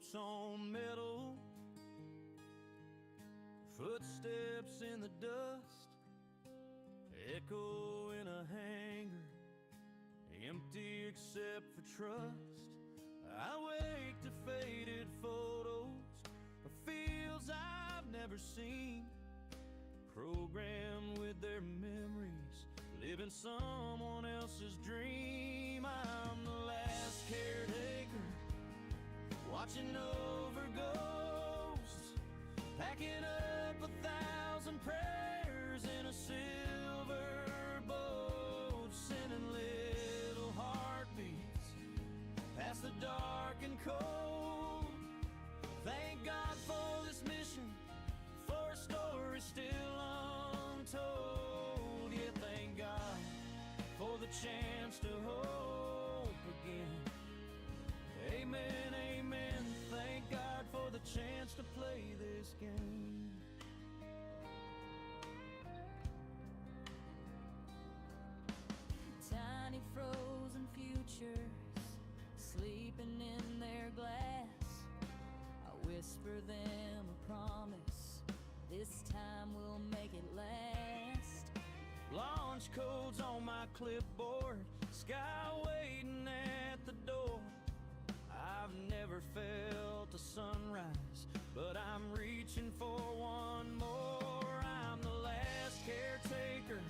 notes on metal, footsteps in the dust, echo in a hangar, empty except for trust. I wake to faded photos of fields I've never seen, programmed with their memories, living someone else's dream. I'm the last caretaker, watching over ghosts, packing up 1,000 prayers in a silver boat, sending little heartbeats past the dark and cold. Thank God for this mission, for a story still untold. Yeah, thank God for the chance to hope again. Amen, amen. Thank God for the chance to play this game. Tiny frozen futures sleeping in their glass. I whisper them a promise, this time we'll make it last. Launch codes on my clipboard, sky waiting at the door. I've never felt a sunrise, but I'm reaching for one more. I'm the last caretaker,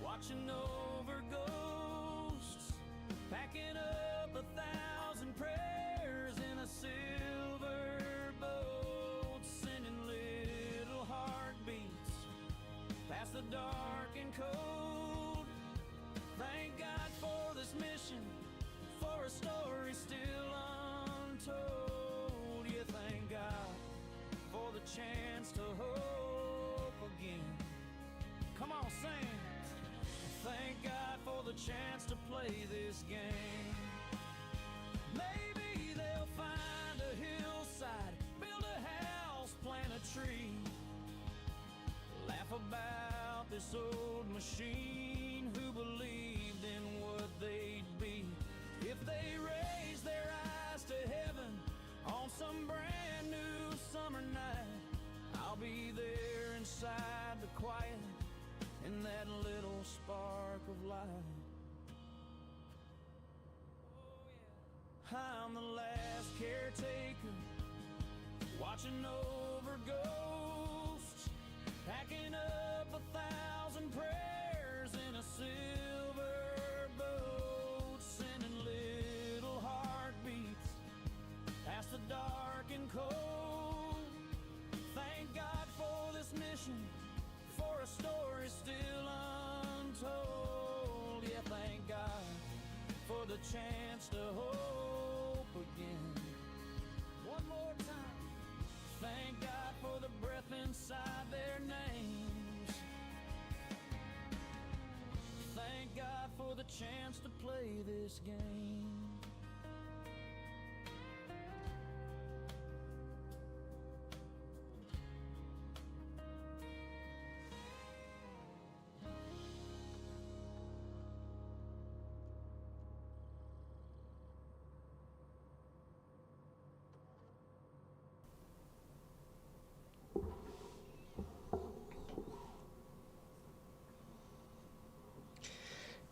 watching over ghosts, packing up 1,000 prayers in a silver boat, sending little heartbeats past the dark and cold. Thank God for this mission, for a story still untold. Yeah, thank God for the chance to hope again. Come on, sing. Thank God for the chance to play this game. Maybe they'll find a hillside, build a house, plant a tree, laugh about this old machine who believed in what they'd be. If they raise their eyes to heaven on some brand new summer night, I'll be there inside the quiet, in that little spark of light. I'm the last caretaker, watching over ghosts, packing up 1,000 prayers in a silver boat, sending little heartbeats past the dark and cold. Thank God for this mission, for a story still untold. Yeah, thank God for the chance to hope again. One more time. Thank God for the breath inside their names. Thank God for the chance to play this game.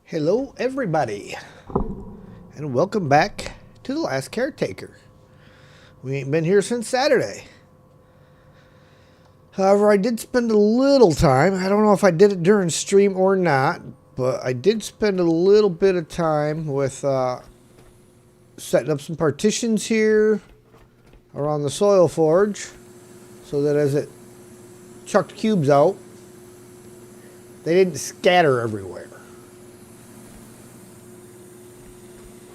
Hello everybody, and welcome back to The Last Caretaker. We ain't been here since Saturday. However, I did spend a little time, I don't know if I did it during stream or not, but I did spend a little bit of time with setting up some partitions here around the soil forge, so that as it chucked cubes out, they didn't scatter everywhere.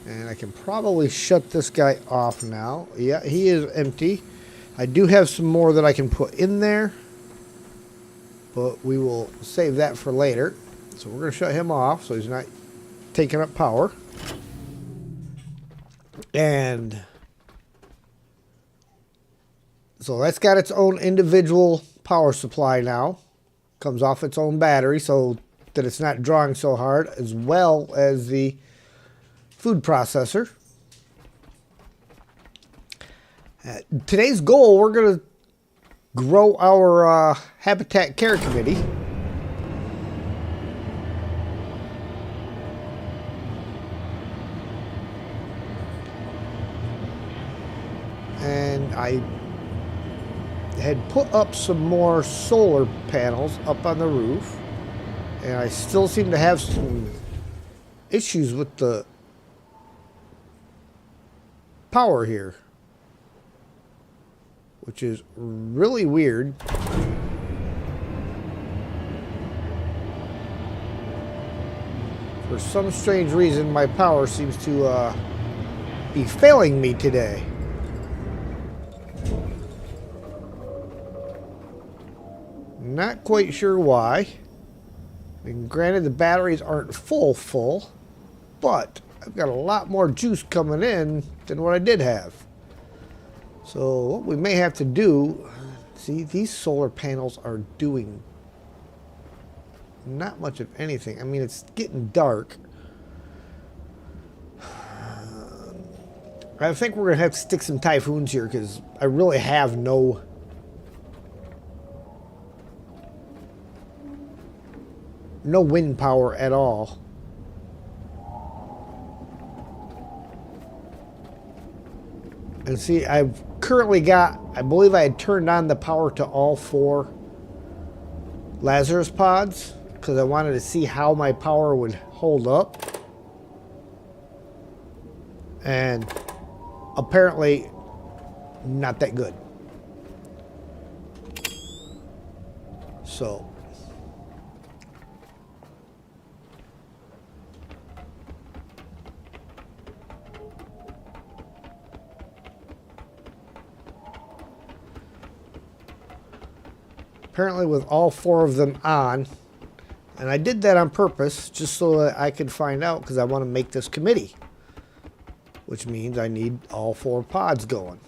And I can probably shut this guy off now. Yeah, he is empty. I do have some more that I can put in there, but we will save that for later. So we're going to shut him off so he's not taking up power. And so that's got its own individual power supply now. Comes off its own battery so that it's not drawing so hard, as well as the food processor. Today's goal, we're going to grow our habitat care committee. And I had put up some more solar panels up on the roof, and I still seem to have some issues with the power here, which is really weird. For some strange reason, my power seems to be failing me today. Not quite sure why. I mean, granted, the batteries aren't full, but I've got a lot more juice coming in than what I did have. So what we may have to do, see, these solar panels are doing not much of anything. I mean, it's getting dark. I think we're going to have to stick some typhoons here because I really have no wind power at all. And see, I've currently got, I believe I had turned on the power to all 4 Lazarus pods because I wanted to see how my power would hold up. And apparently not that good. So apparently with all 4 of them on, and I did that on purpose just so that I could find out because I want to make this committee, which means I need all 4 pods going.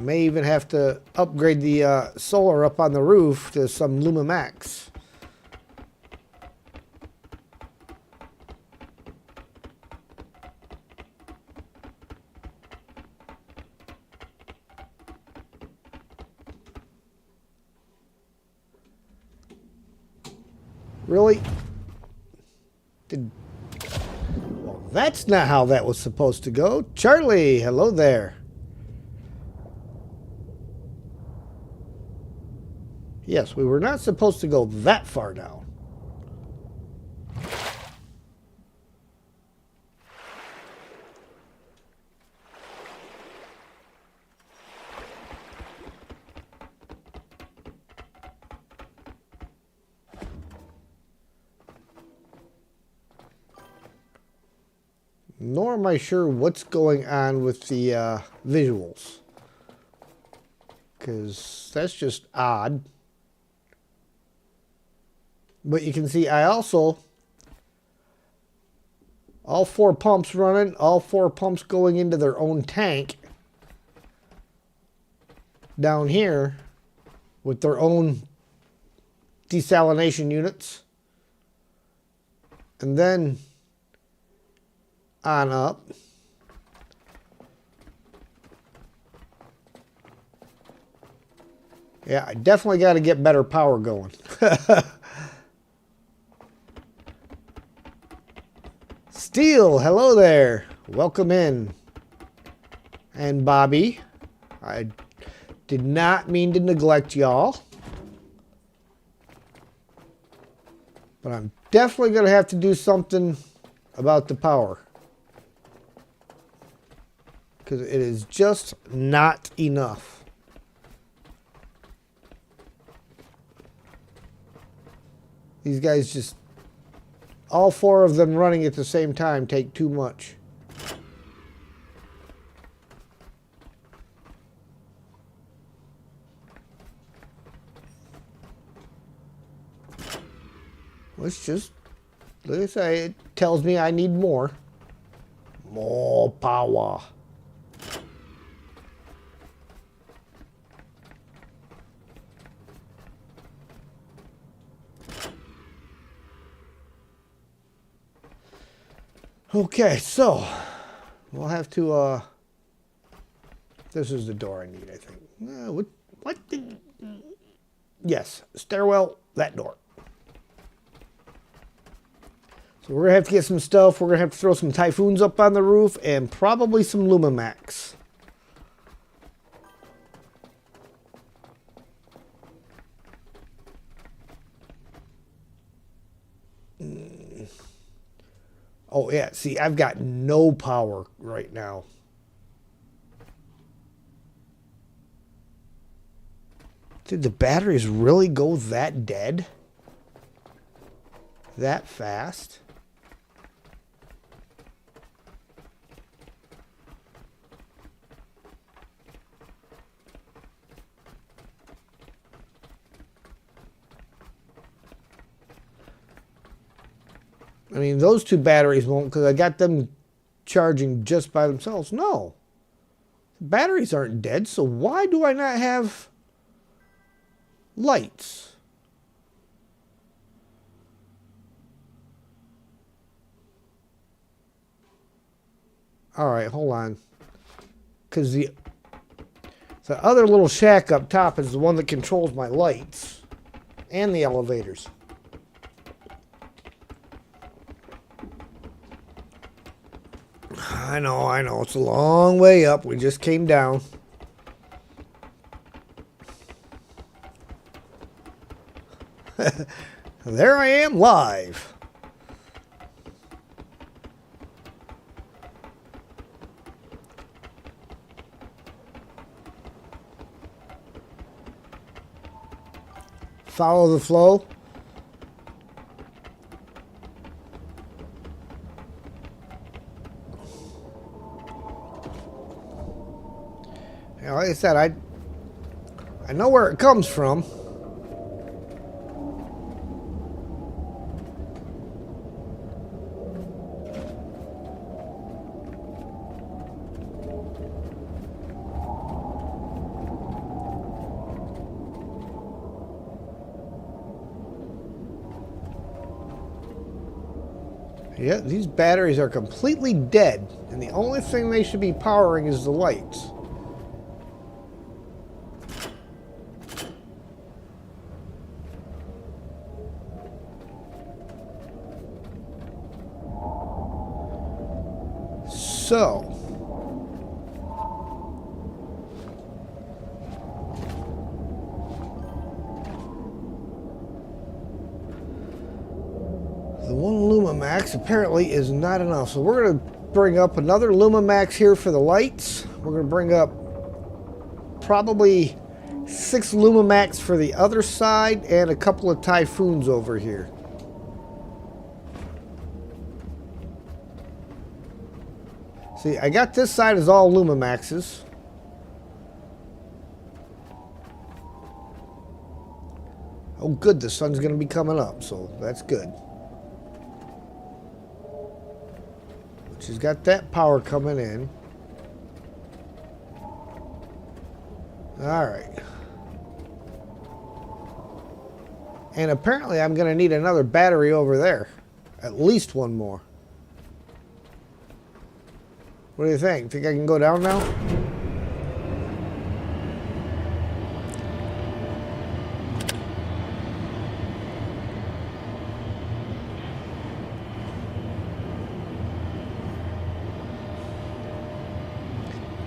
May even have to upgrade the solar up on the roof to some LumaMax. Really? Well, that's not how that was supposed to go. Charlie, hello there. Yes, we were not supposed to go that far down. Nor am I sure what's going on with the visuals, because that's just odd. But you can see I also, all 4 pumps running, all 4 pumps going into their own tank down here with their own desalination units. And then on up. Yeah, I definitely got to get better power going. Steel, hello there. Welcome in. And Bobby, I did not mean to neglect y'all. But I'm definitely going to have to do something about the power. Because it is just not enough. These guys just, all 4 of them running at the same time take too much. Let's just, like I say, it tells me I need more. More power. Okay, so we'll have to. This is the door I need, I think. What? Yes, stairwell. That door. So we're gonna have to get some stuff. We're gonna have to throw some typhoons up on the roof and probably some Lumamax. Oh yeah, see, I've got no power right now. Did the batteries really go that dead? That fast? I mean, those two batteries won't, because I got them charging just by themselves. No. The batteries aren't dead, so why do I not have lights? All right, hold on. Because the other little shack up top is the one that controls my lights and the elevators. I know. It's a long way up. We just came down. There I am live. Follow the flow. You know, like I said, I know where it comes from. Yeah, these batteries are completely dead, and the only thing they should be powering is the lights. So, the one Lumamax apparently is not enough. So we're going to bring up another Lumamax here for the lights. We're going to bring up probably 6 Lumamax for the other side and a couple of Typhoons over here. See, I got this side is all Lumamaxes. Oh good, the sun's going to be coming up, so that's good. She's got that power coming in. Alright. And apparently I'm going to need another battery over there. At least one more. What do you think? Think I can go down now?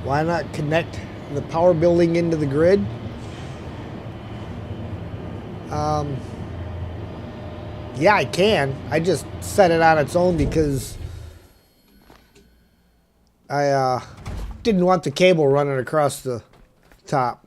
Why not connect the power building into the grid? Yeah, I can. I just set it on its own because I didn't want the cable running across the top.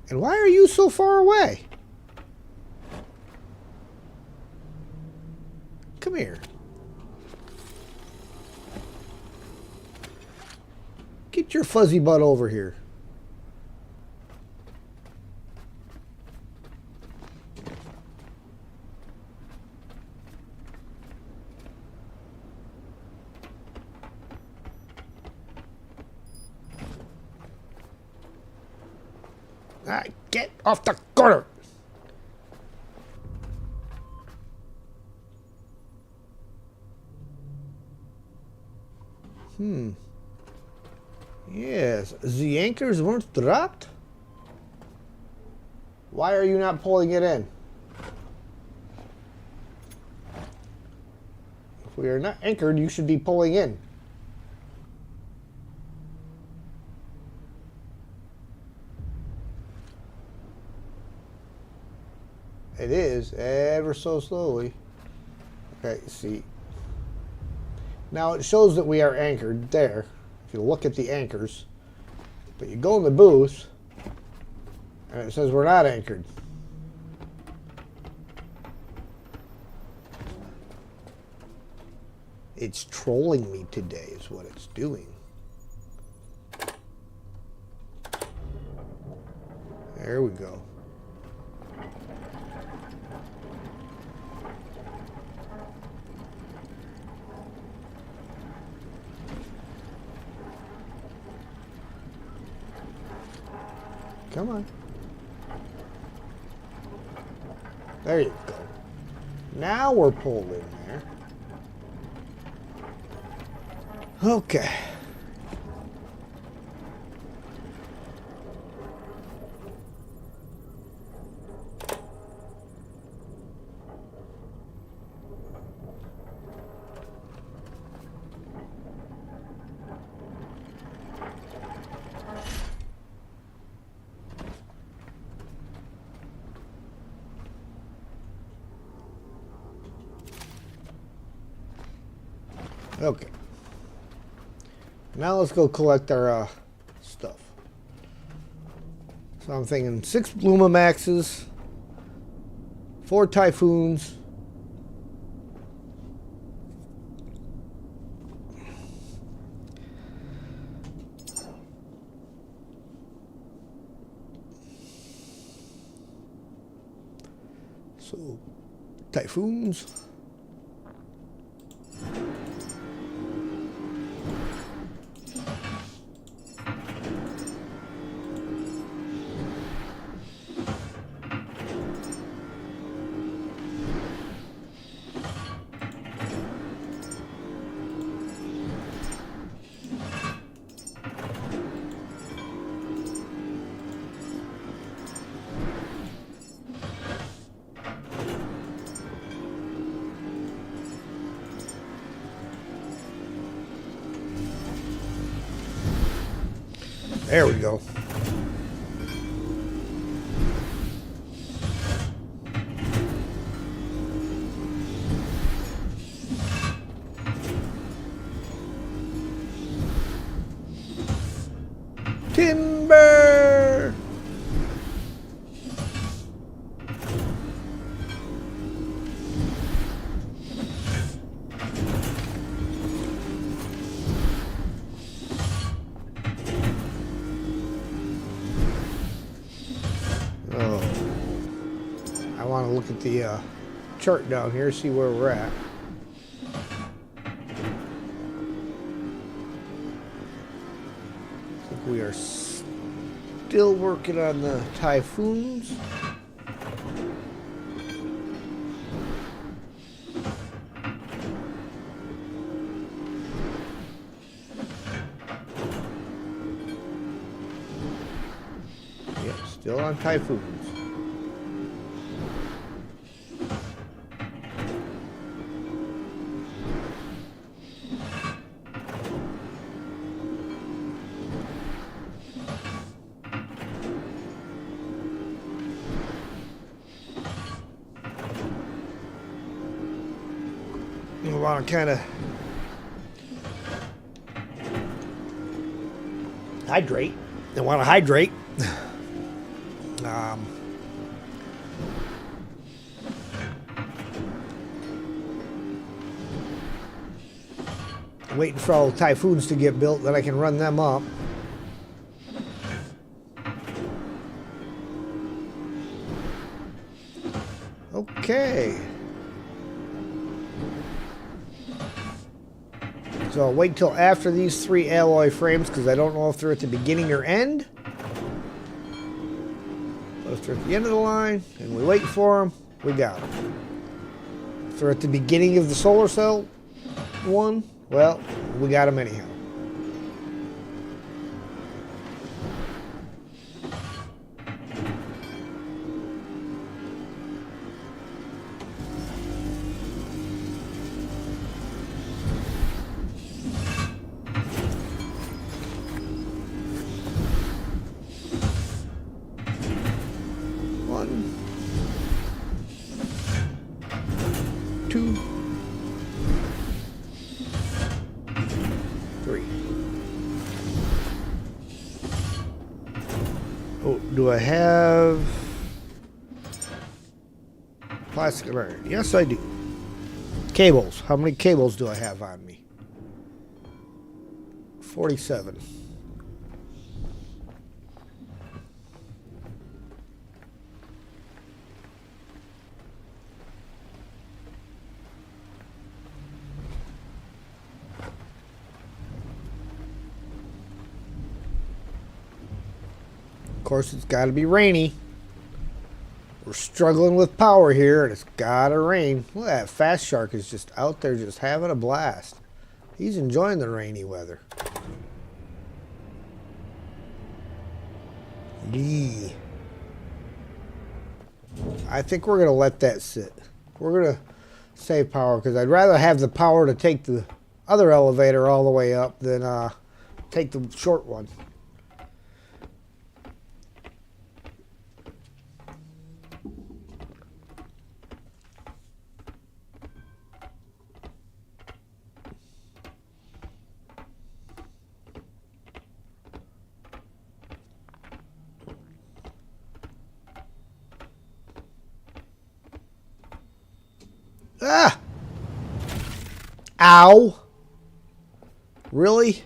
And why are you so far away? Come here. Get your fuzzy butt over here. Get off the corner. Yes, the anchors weren't dropped. Why are you not pulling it in? If we are not anchored, you should be pulling in. It is, ever so slowly. Okay, see. Now it shows that we are anchored there. If you look at the anchors. But you go in the booth, and it says we're not anchored. It's trolling me today is what it's doing. There we go. Come on. There you go. Now we're pulled in there. Okay. Okay. Now let's go collect our stuff. So I'm thinking 6 Bluma Maxes, 4 Typhoons, so Typhoons. There we go. Timber! Look at the chart down here, see where we're at. I think we are still working on the Typhoons. Yep, still on Typhoons. We want to kind of hydrate. They want to hydrate. Waiting for all the typhoons to get built, then I can run them up. Okay. So I'll wait till after these 3 alloy frames because I don't know if they're at the beginning or end. But if they're at the end of the line and we wait for them, we got them. If they're at the beginning of the solar cell one, well, we got them anyhow. One, 2, 3. Oh, do I have plastic iron? Yes, I do. Cables. How many cables do I have on me? 47. Of course, it's got to be rainy. We're struggling with power here, and it's got to rain. Look at that Fast Shark is just out there just having a blast. He's enjoying the rainy weather. Yee. I think we're going to let that sit. We're going to save power because I'd rather have the power to take the other elevator all the way up than take the short one. Ah! Ow! Really?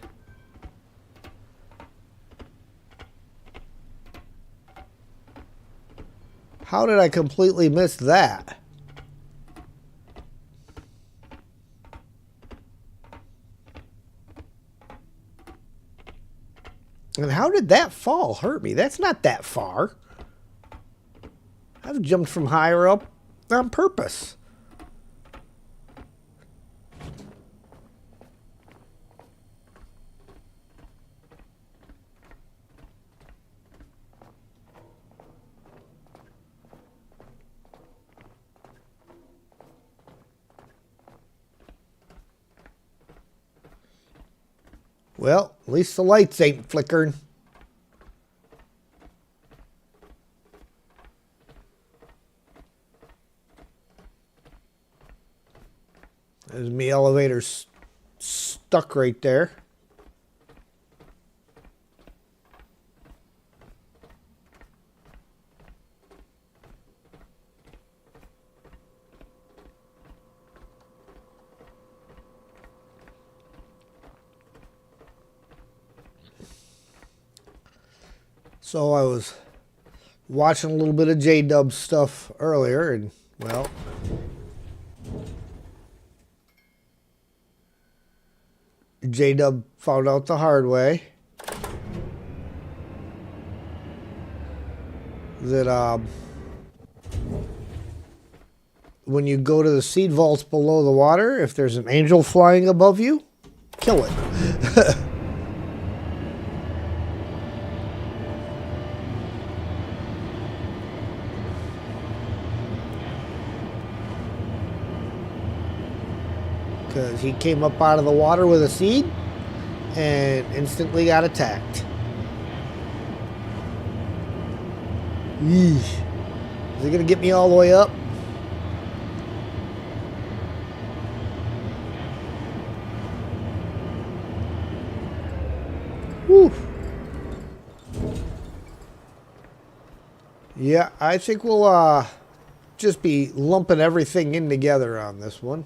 How did I completely miss that? And how did that fall hurt me? That's not that far. I've jumped from higher up on purpose. Well, at least the lights ain't flickering. There's me elevator's stuck right there. So I was watching a little bit of J-Dub stuff earlier, and, well, J-Dub found out the hard way that when you go to the seed vaults below the water, if there's an angel flying above you, kill it. Because he came up out of the water with a seed and instantly got attacked. Yeesh. Is it going to get me all the way up? Whew. Yeah, I think we'll just be lumping everything in together on this one.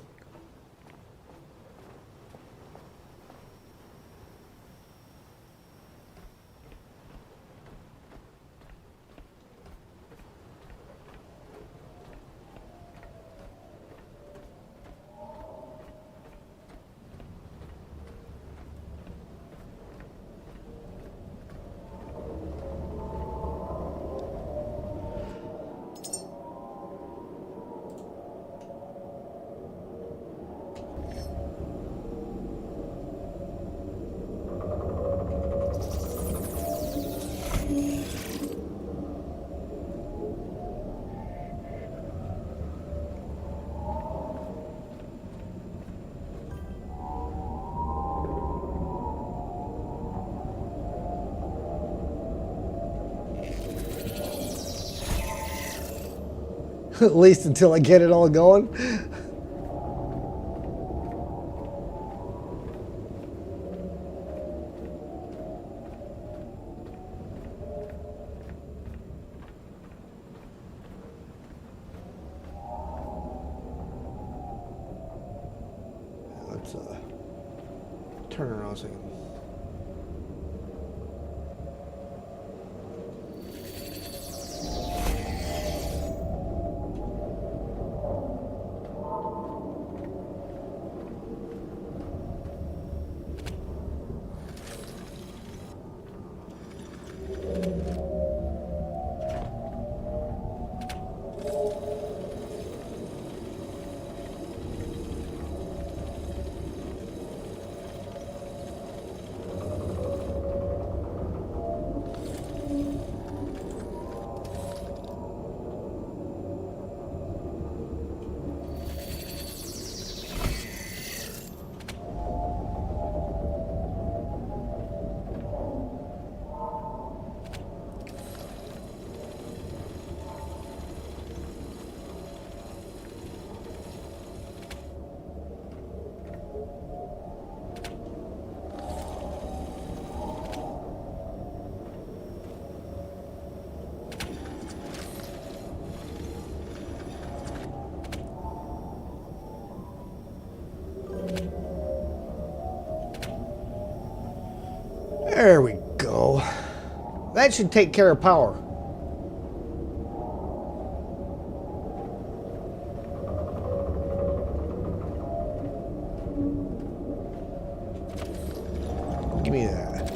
At least until I get it all going. Let's turn around a second. There we go. That should take care of power. Give me that.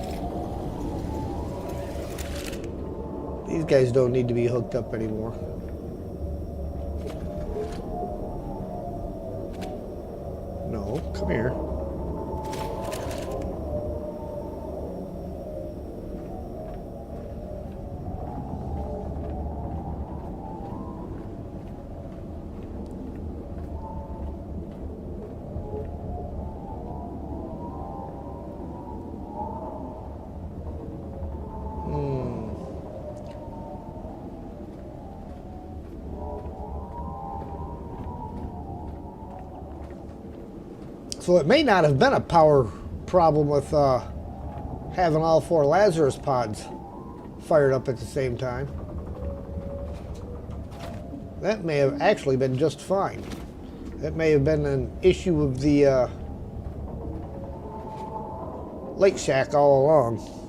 These guys don't need to be hooked up anymore. No, come here. So it may not have been a power problem with having all 4 Lazarus pods fired up at the same time. That may have actually been just fine. That may have been an issue of the lake shack all along.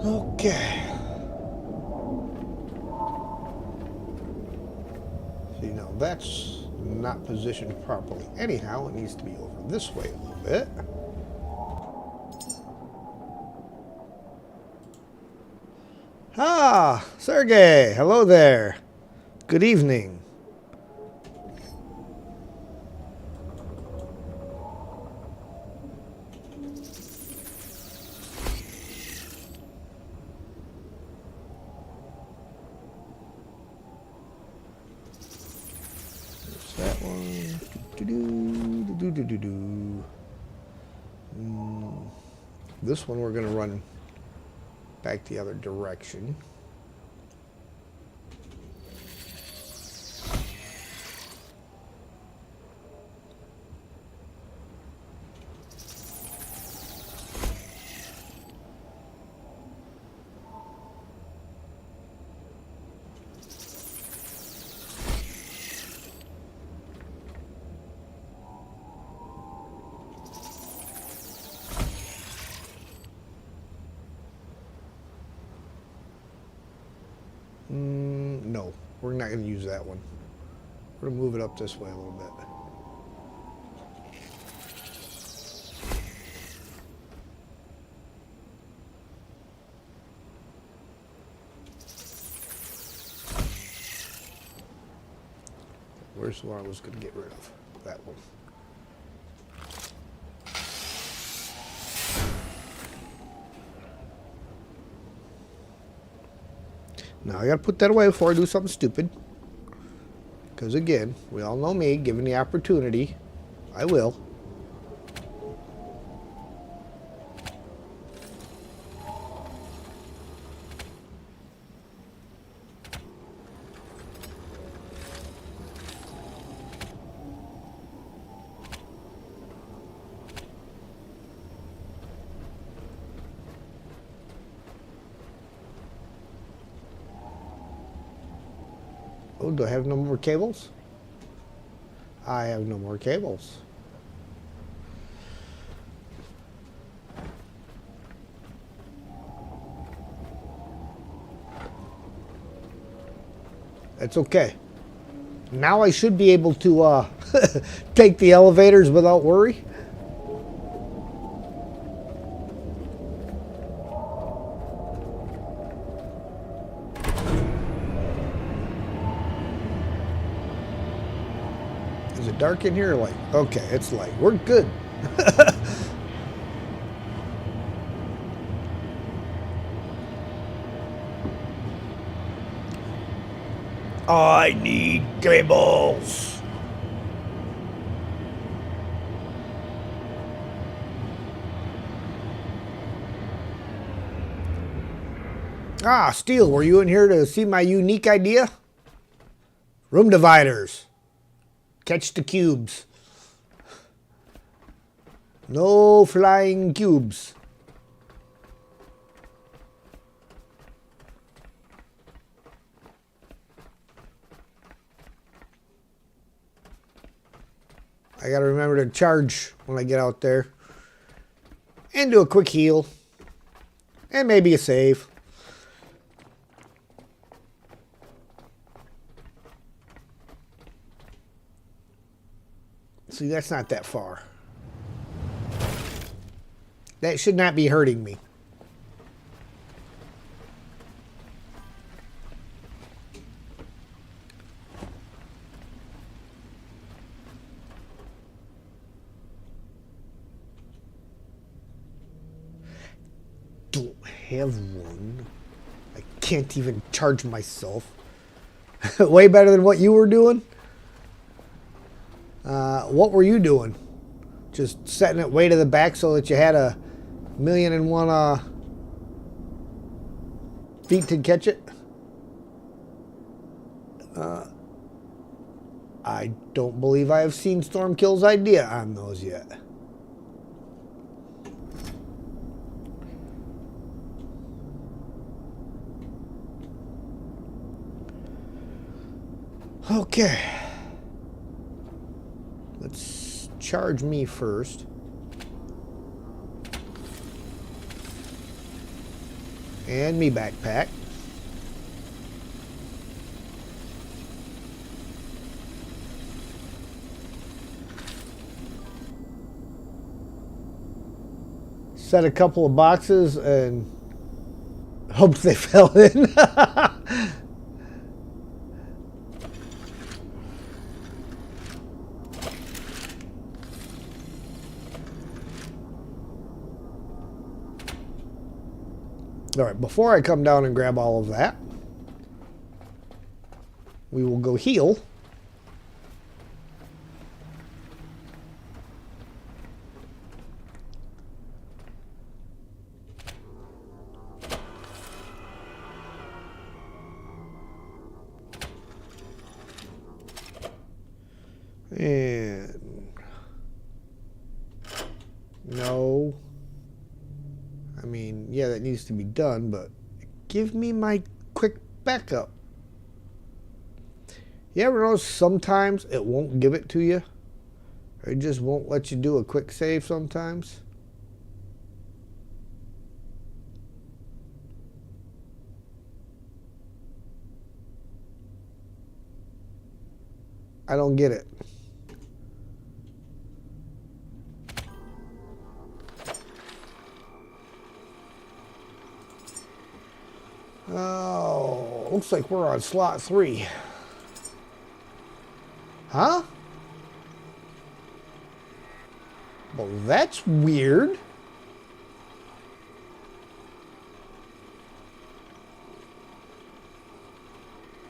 Okay. See, now that's not positioned properly. Anyhow, it needs to be over this way a little bit. Ah, Sergey, hello there. Good evening. There's that one. This one we're going to run back the other direction. No, we're not going to use that one. We're going to move it up this way a little bit. Where's the one I was going to get rid of? That one. Now I gotta put that away before I do something stupid. Because again, we all know me, given the opportunity, I will. Oh, do I have no more cables? I have no more cables. That's okay. Now I should be able to take the elevators without worry. Is it dark in here or light? Okay, it's light. We're good. I need cables. Ah, Steele, were you in here to see my unique idea? Room dividers. Catch the cubes. No flying cubes. I gotta remember to charge when I get out there. And do a quick heal. And maybe a save. See, that's not that far. That should not be hurting me. Don't have one. I can't even charge myself. Way better than what you were doing. What were you doing? Just setting it way to the back so that you had 1,000,001 feet to catch it? I don't believe I have seen Stormkill's idea on those yet. Okay. Let's charge me first. And me backpack. Set a couple of boxes and hope they fell in. All right, before I come down and grab all of that, we will go heal. And no. I mean, yeah, that needs to be done, but give me my quick backup. You ever notice sometimes it won't give it to you? Or it just won't let you do a quick save sometimes? I don't get it. Oh, looks like we're on slot 3. Huh? Well, that's weird.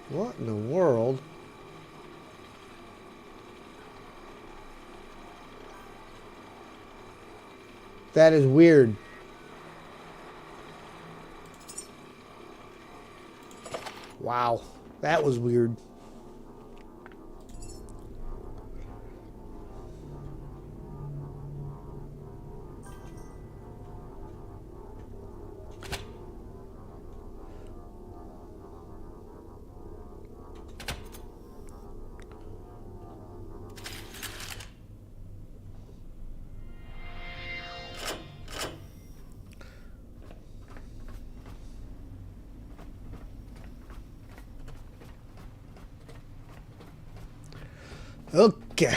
What in the world? That is weird. Wow, that was weird. Okay.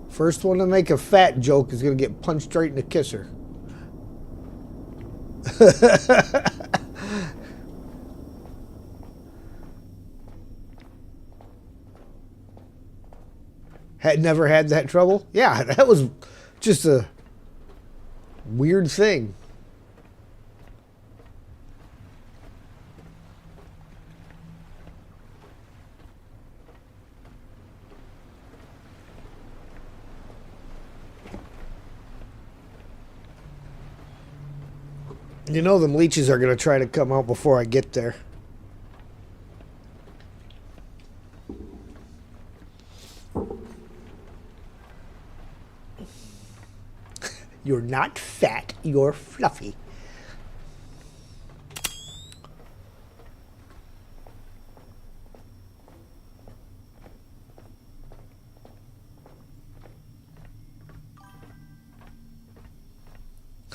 First one to make a fat joke is going to get punched right in the kisser. Had never had that trouble? Yeah, that was just a weird thing. You know them leeches are going to try to come out before I get there. You're not fat, you're fluffy.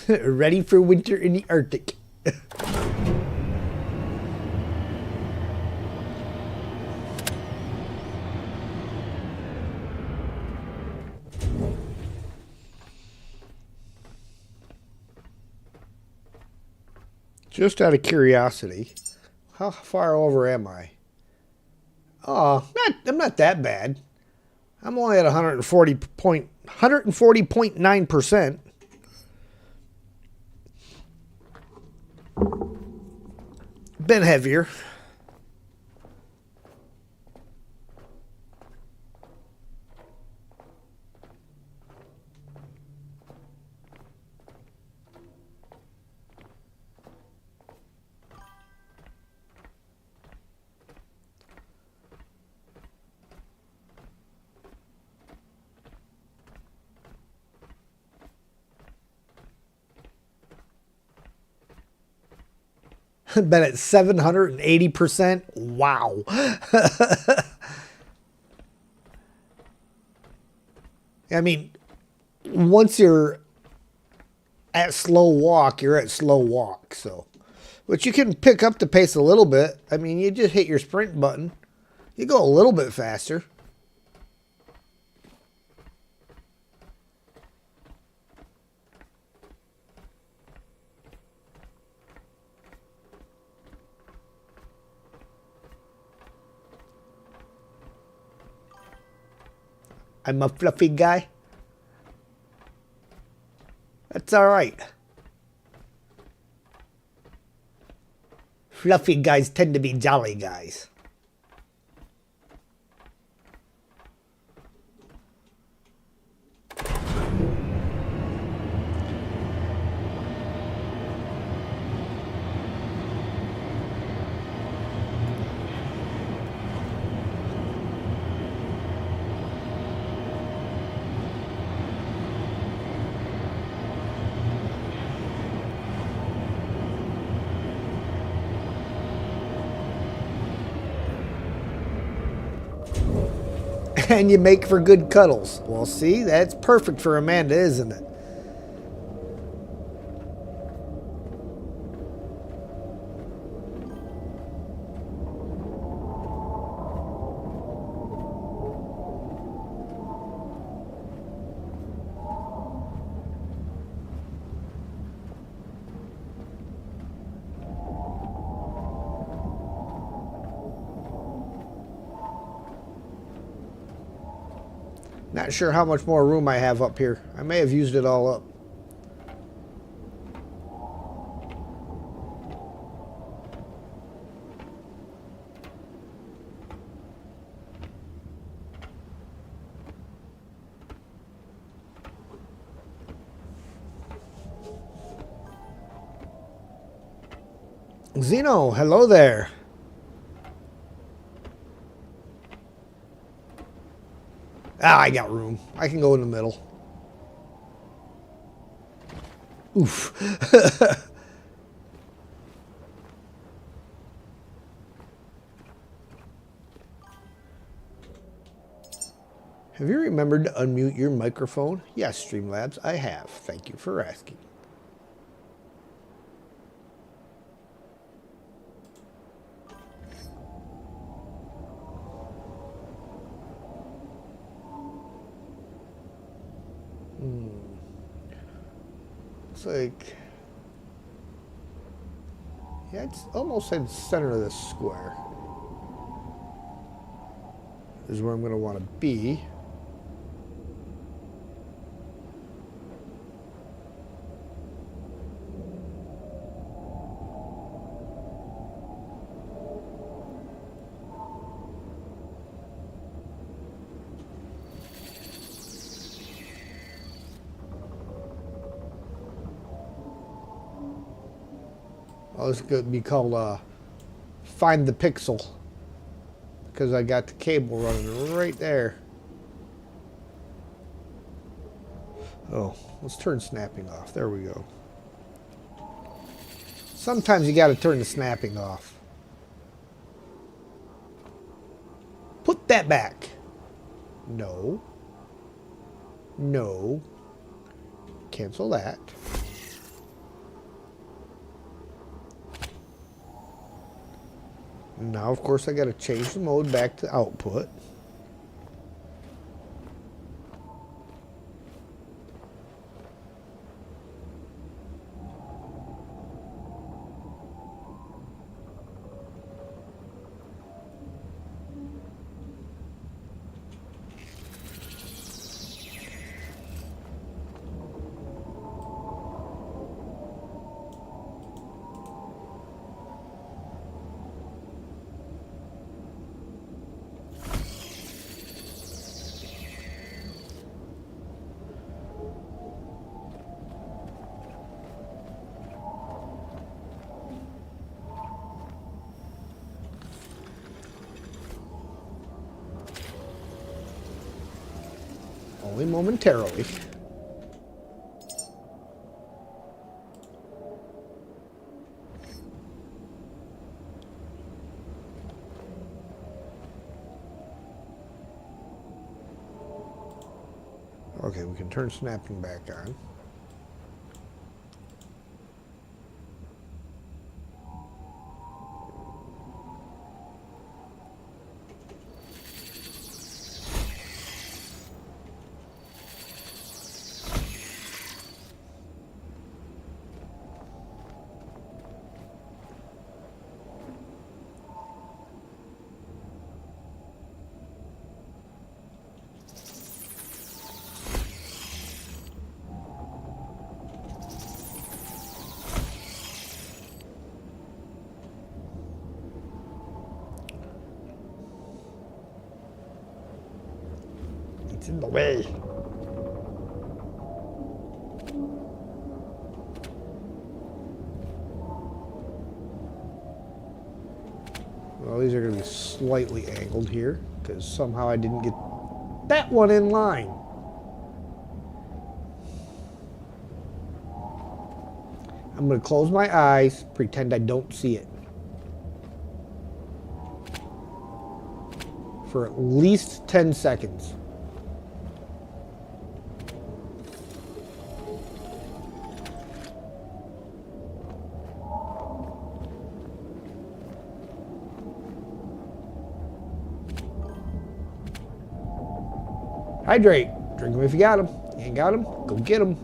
Ready for winter in the Arctic. Just out of curiosity, how far over am I? Oh, I'm not that bad. I'm only at 140.9%. Been heavier. Been at 780%. Wow. I mean, once you're at slow walk, you're at slow walk. So, but you can pick up the pace a little bit. I mean, you just hit your sprint button. You go a little bit faster. I'm a fluffy guy. That's all right. Fluffy guys tend to be jolly guys. And you make for good cuddles. Well, see, that's perfect for Amanda, isn't it? Not sure how much more room I have up here. I may have used it all up. Zeno, hello there. Ah, I got room. I can go in the middle. Oof. Have you remembered to unmute your microphone? Yes, Streamlabs, I have. Thank you for asking. Looks like, yeah, it's almost in the center of this square. This is where I'm going to want to be. Oh, it's going to be called Find the Pixel, because I got the cable running right there. Oh, let's turn snapping off. There we go. Sometimes you got to turn the snapping off. Put that back. No. No. Cancel that. Now, of course, I got to change the mode back to output. Only momentarily. Okay, we can turn snapping back on. It's in the way. Well, these are going to be slightly angled here because somehow I didn't get that one in line. I'm going to close my eyes, pretend I don't see it. For at least 10 seconds. Hydrate. Drink them if you got them. You ain't got them? Go get them.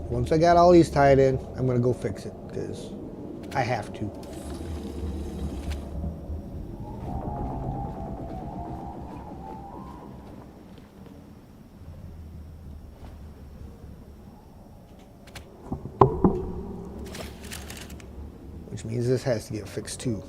Once I got all these tied in, I'm going to go fix it because I have to. Which means this has to get fixed too.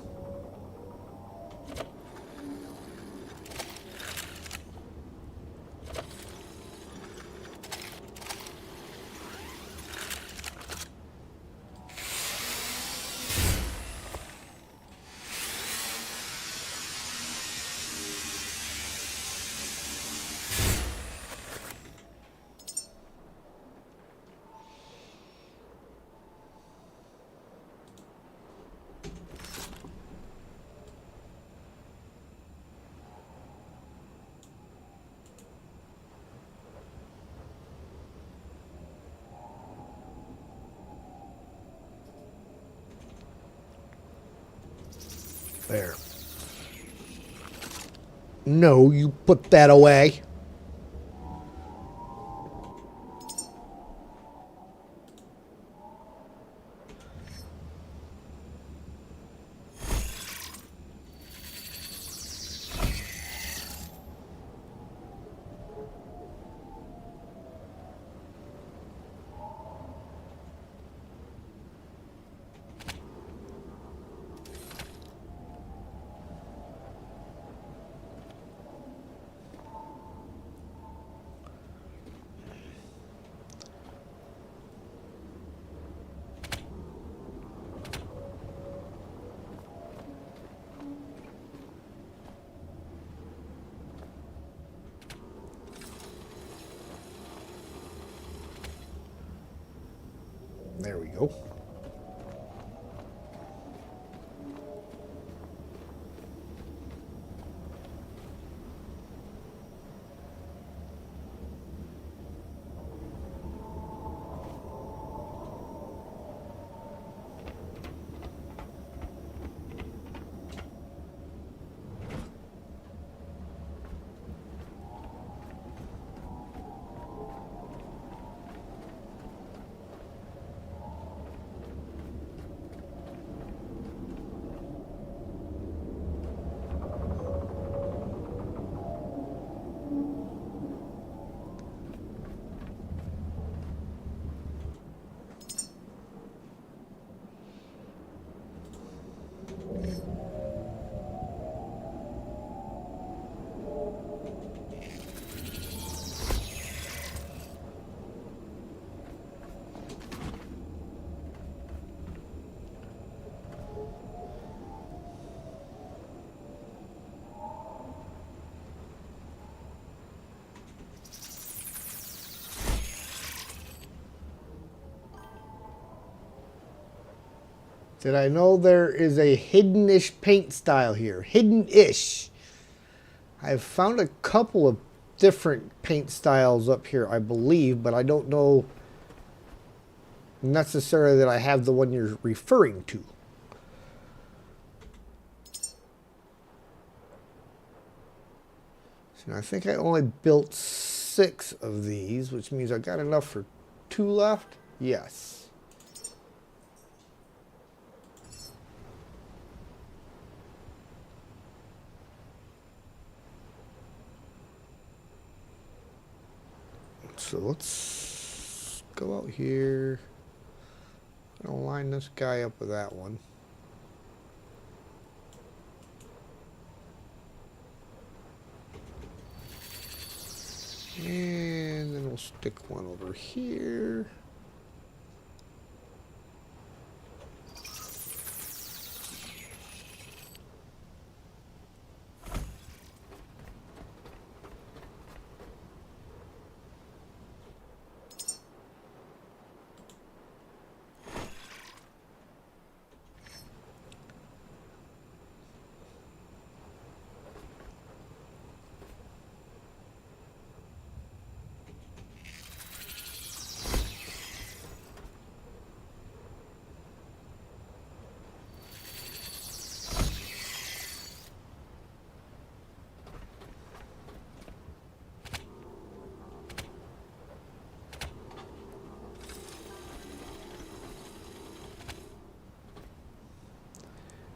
There. No, you put that away. There we go. Did I know there is a hidden-ish paint style here? Hidden-ish. I've found a couple of different paint styles up here, I believe, but I don't know necessarily that I have the one you're referring to. So I think I only built 6 of these, which means I got enough for 2 left. Yes. So let's go out here. I'll line this guy up with that one. And then we'll stick one over here.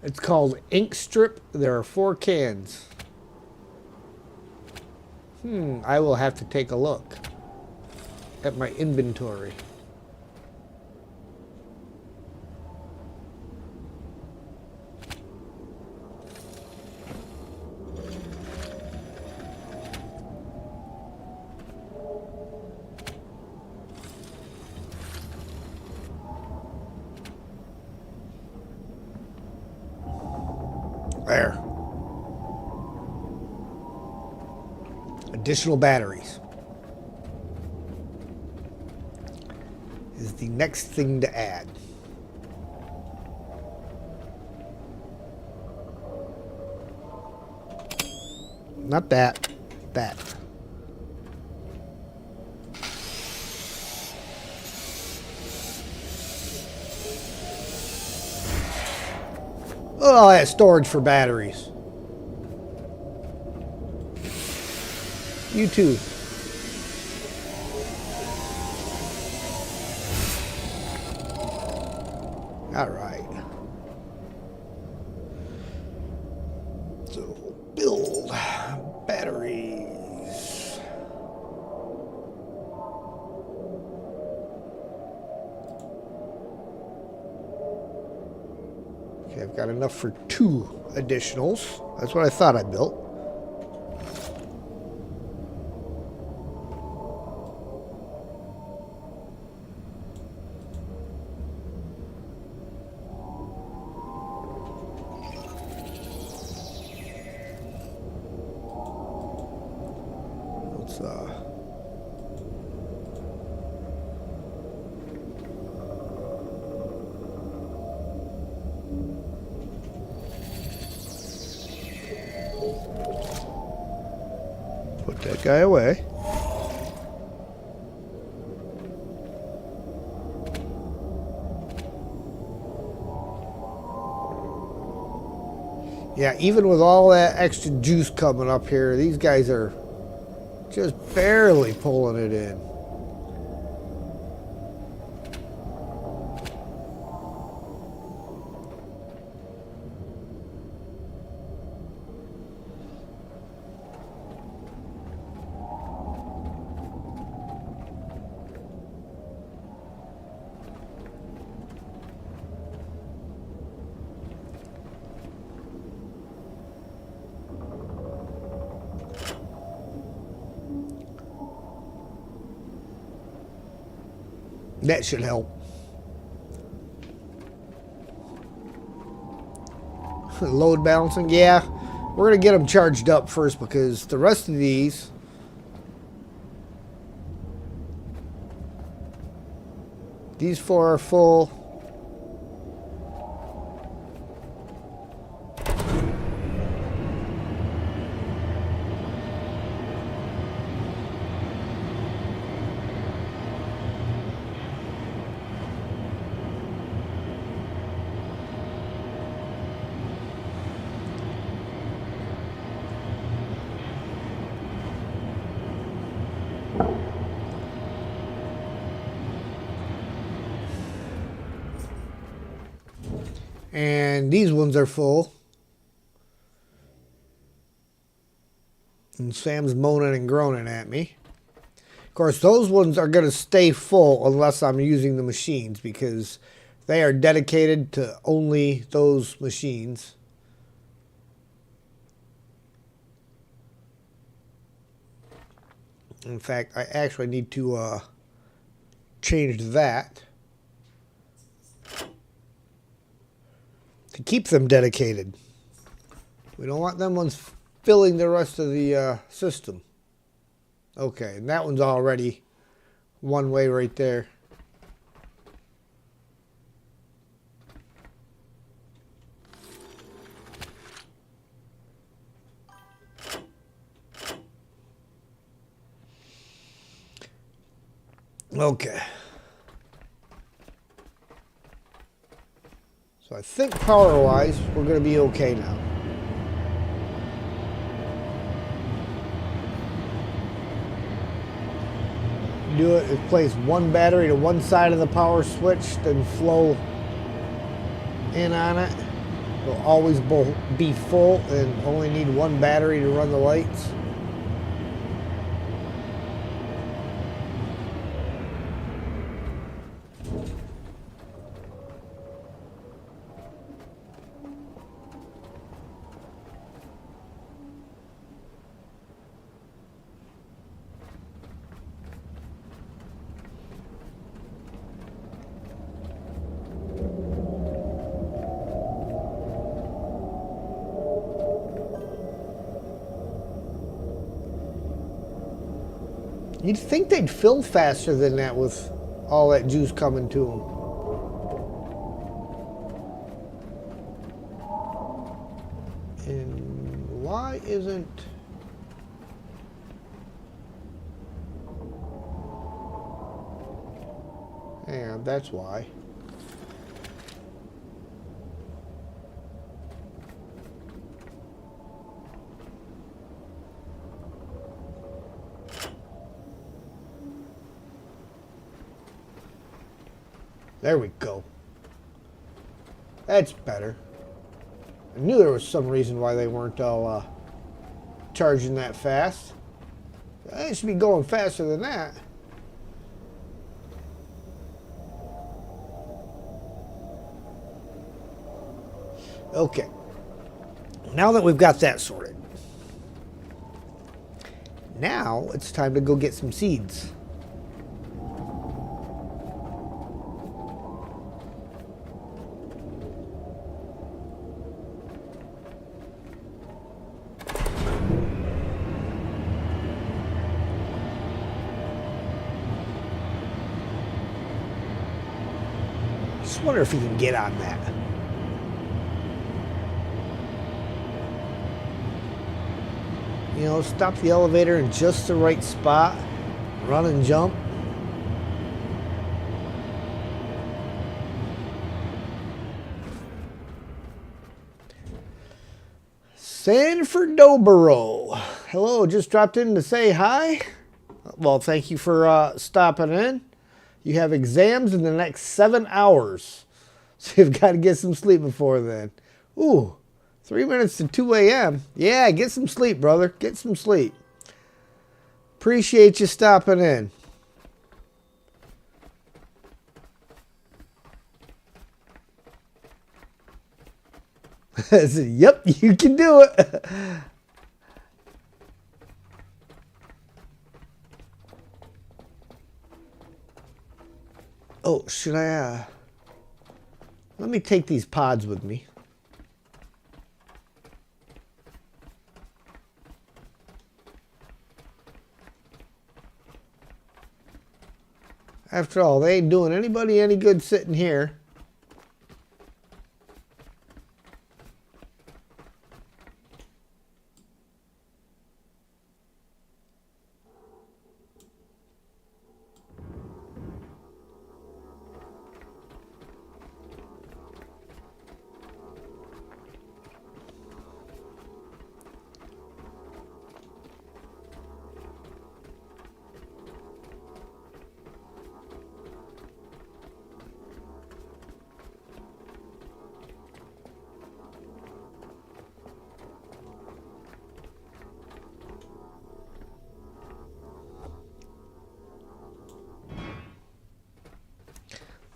It's called Ink Strip. There are 4 cans. I will have to take a look at my inventory. There. Additional batteries is the next thing to add. Not that. That. Oh, that storage for batteries. You too. All right. So build batteries. Okay, I've got enough for 2 additionals. That's what I thought I built. Put that guy away. Yeah, even with all that extra juice coming up here, these guys are just barely pulling it in. That should help. Load balancing, yeah. We're going to get them charged up first because the rest of these... These 4 are full. And these ones are full. And Sam's moaning and groaning at me. Of course, those ones are going to stay full unless I'm using the machines, because they are dedicated to only those machines. In fact, I actually need to change that to keep them dedicated. We don't want them ones filling the rest of the system. Okay, and that one's already one way right there. Okay. So I think power-wise, we're going to be okay now. Do it, place one battery to one side of the power switch, then flow in on it. It'll always be full and only need one battery to run the lights. You'd think they'd fill faster than that with all that juice coming to them. And why isn't... Yeah, that's why. There we go. That's better. I knew there was some reason why they weren't all charging that fast. They should be going faster than that. Okay. Now that we've got that sorted, now it's time to go get some seeds. I wonder if he can get on that. You know, stop the elevator in just the right spot, run and jump. Sanford Dobro. Hello, just dropped in to say hi. Well, thank you for stopping in. You have exams in the next 7 hours, so you've got to get some sleep before then. Ooh, 3 minutes to 2 a.m. Yeah, get some sleep, brother. Get some sleep. Appreciate you stopping in. I said, yep, you can do it. Oh, should I, let me take these pods with me. After all, they ain't doing anybody any good sitting here.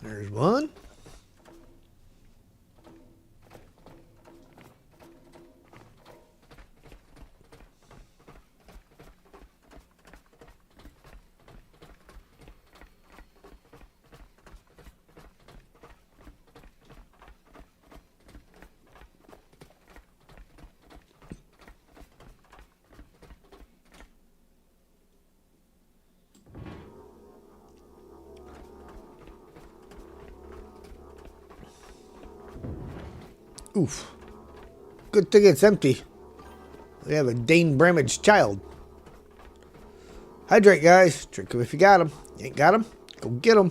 There's one. Oof. Good thing it's empty. We have a Dane Bramage child. Hydrate, guys. Drink them if you got them. You ain't got them? Go get them.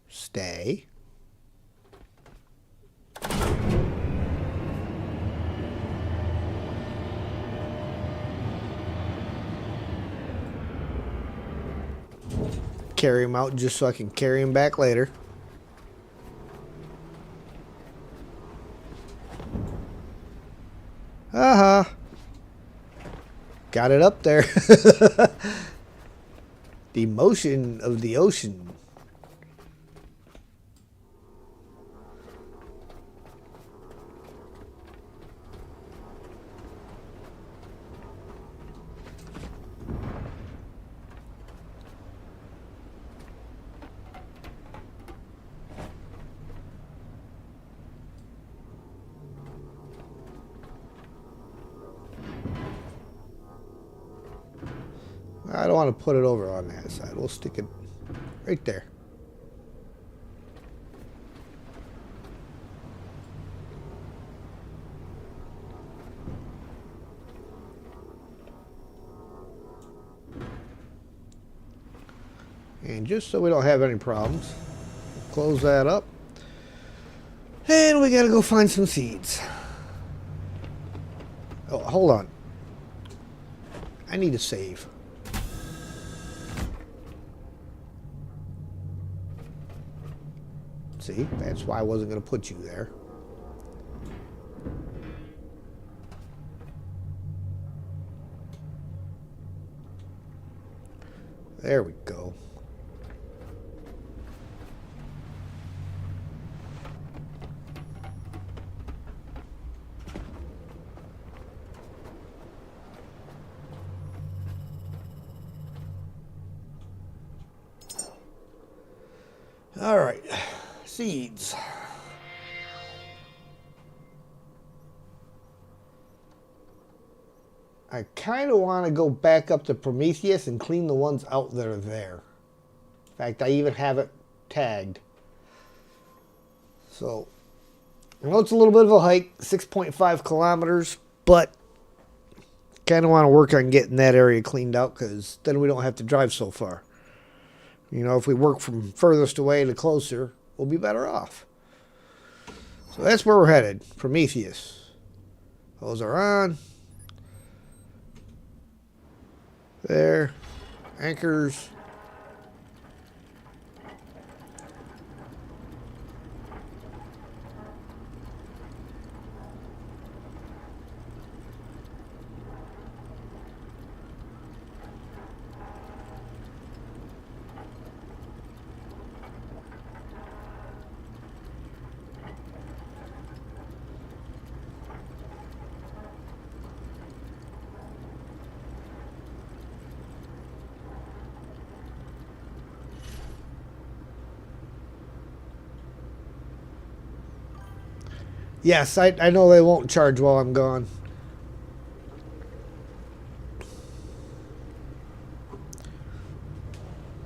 Stay. Carry him out just so I can carry him back later. Uh-huh. Got it up there. The motion of the ocean. I don't want to put it over on that side. We'll stick it right there. And just so we don't have any problems, close that up. And we got to go find some seeds. Oh, hold on. I need to save. See, that's why I wasn't going to put you there. There we go. All right. Seeds. I kind of want to go back up to Prometheus and clean the ones out that are there. In fact, I even have it tagged. So, I know it's a little bit of a hike, 6.5 kilometers, but kind of want to work on getting that area cleaned out because then we don't have to drive so far. You know, if we work from furthest away to closer, we'll be better off. So that's where we're headed, Prometheus. Those are on. There. Anchors. Yes, I know they won't charge while I'm gone.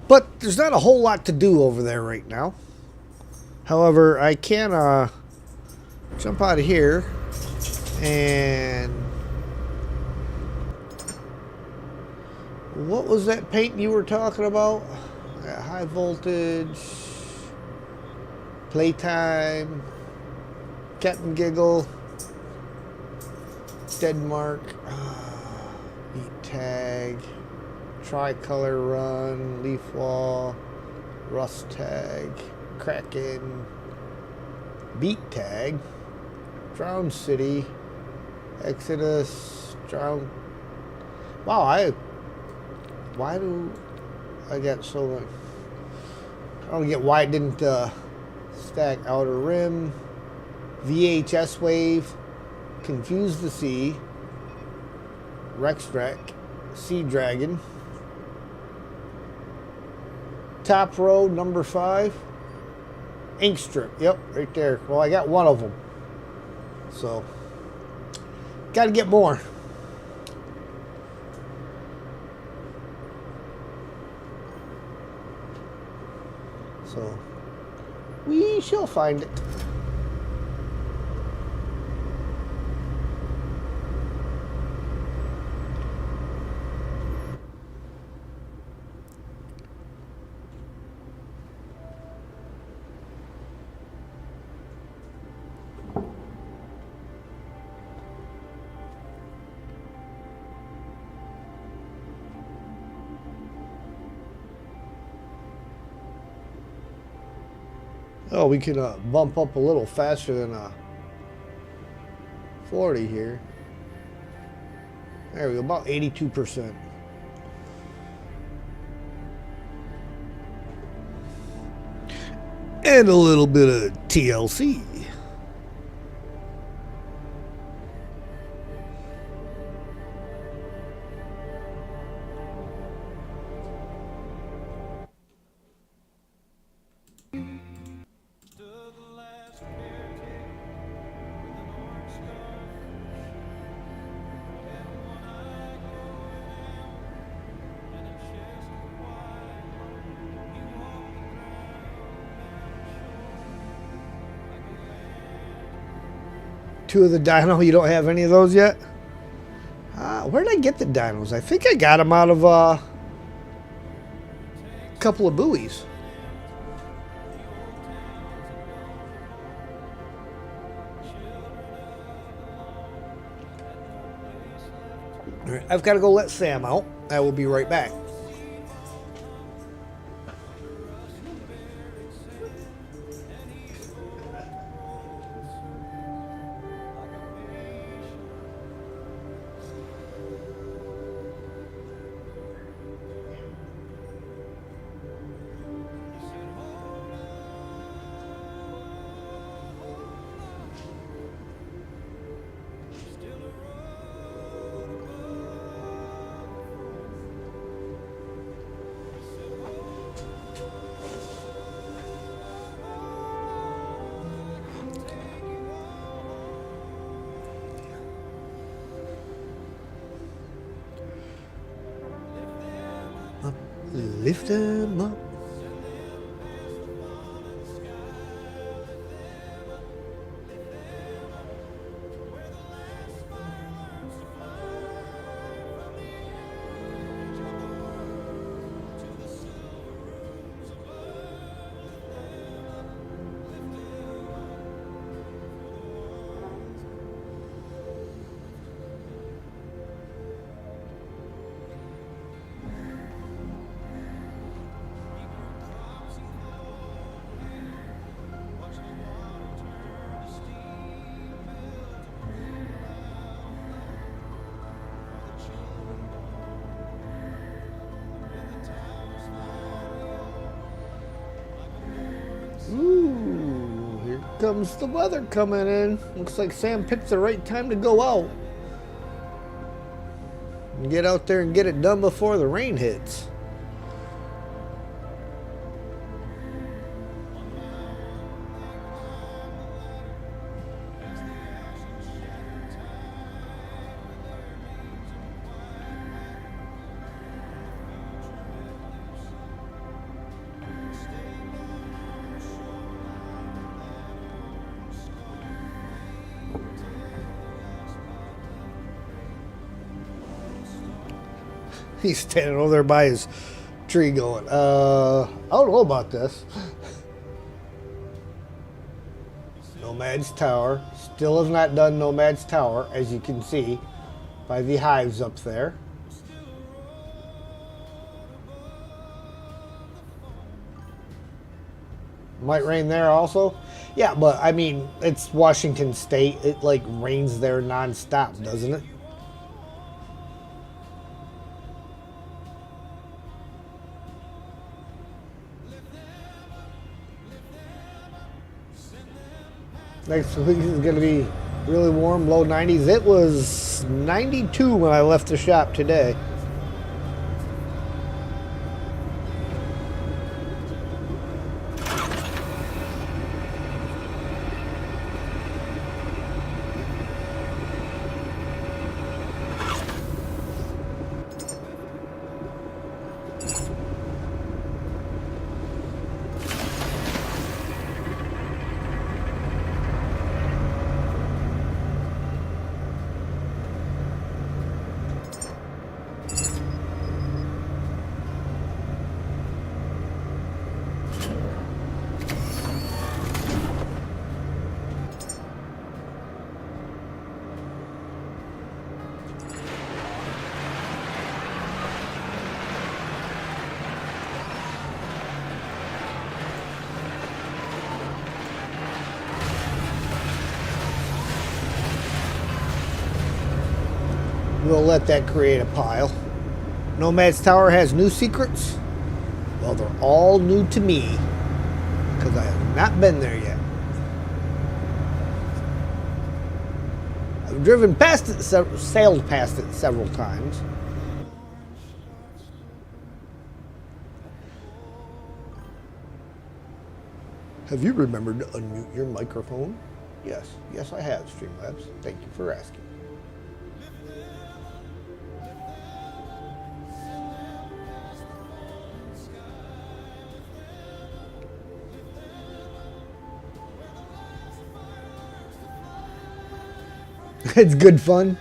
But there's not a whole lot to do over there right now. However, I can jump out of here and... What was that paint you were talking about? High voltage, playtime, Captain Giggle, Deadmark, beat tag, tricolor run, leaf wall, rust tag, Kraken, Beat tag. Drown City. Exodus. Drown. Wow, why do I get so much? I don't get why it didn't stack. Outer Rim. VHS Wave. Confuse the Sea. Rex Wreck. Sea Dragon. Top Road, number 5. Ink Strip. Yep, right there. Well, I got one of them. So, got to get more. So, we shall find it. Oh, we can bump up a little faster than 40 here. There we go, about 82%. And a little bit of TLC. Two of the dino. You don't have any of those yet? Where did I get the dinos? I think I got them out of a couple of buoys. All right, I've got to go let Sam out. I will be right back. Lift them up. Ooh, here comes the weather coming in. Looks like Sam picked the right time to go out. And get out there and get it done before the rain hits. He's standing over there by his tree going, I don't know about this. Nomad's Tower. Still have not done Nomad's Tower, as you can see by the hives up there. Might rain there also. Yeah, but I mean, it's Washington State. It like rains there nonstop, doesn't it? Next week is going to be really warm, low 90s. It was 92 when I left the shop today. We'll let that create a pile. Nomad's Tower has new secrets. Well, they're all new to me because I have not been there yet. I've driven past it, sailed past it several times. Have you remembered to unmute your microphone? Yes, yes I have, Streamlabs. Thank you for asking. It's good fun.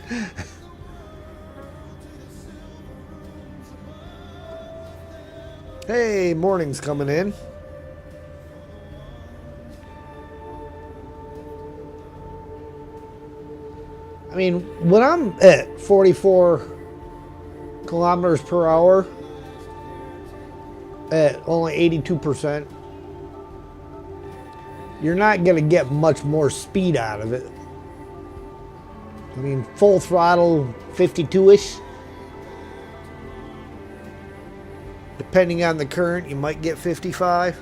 Hey, morning's coming in. I mean, when I'm at 44 kilometers per hour at only 82%, you're not going to get much more speed out of it. I mean, full throttle, 52-ish. Depending on the current, you might get 55.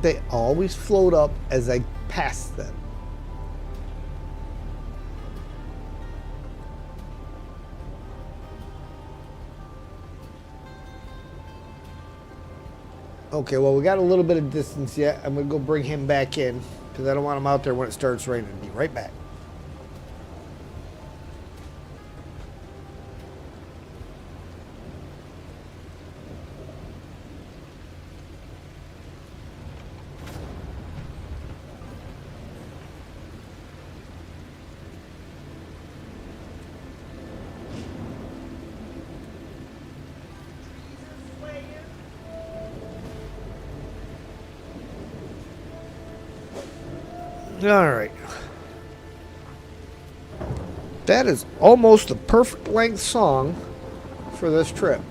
They always float up as I pass them. Okay, well, we got a little bit of distance yet. I'm going to go bring him back in because I don't want him out there when it starts raining. Be right back. All right. That is almost the perfect length song for this trip.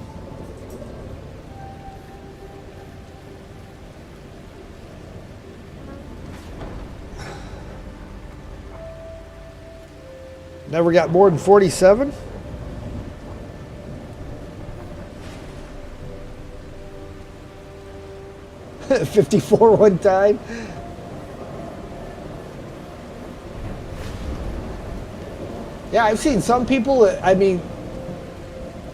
Never got more than 47. $54 one time. Yeah, I've seen some people that, I mean,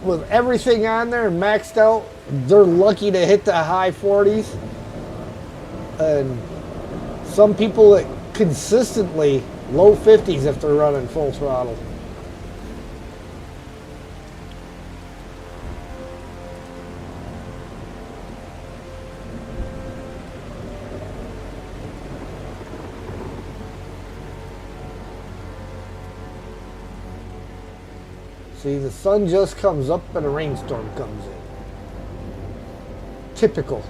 with everything on there and maxed out, they're lucky to hit the high 40s. And some people that consistently low 50s if they're running full throttle. See, the sun just comes up and a rainstorm comes in. Typical.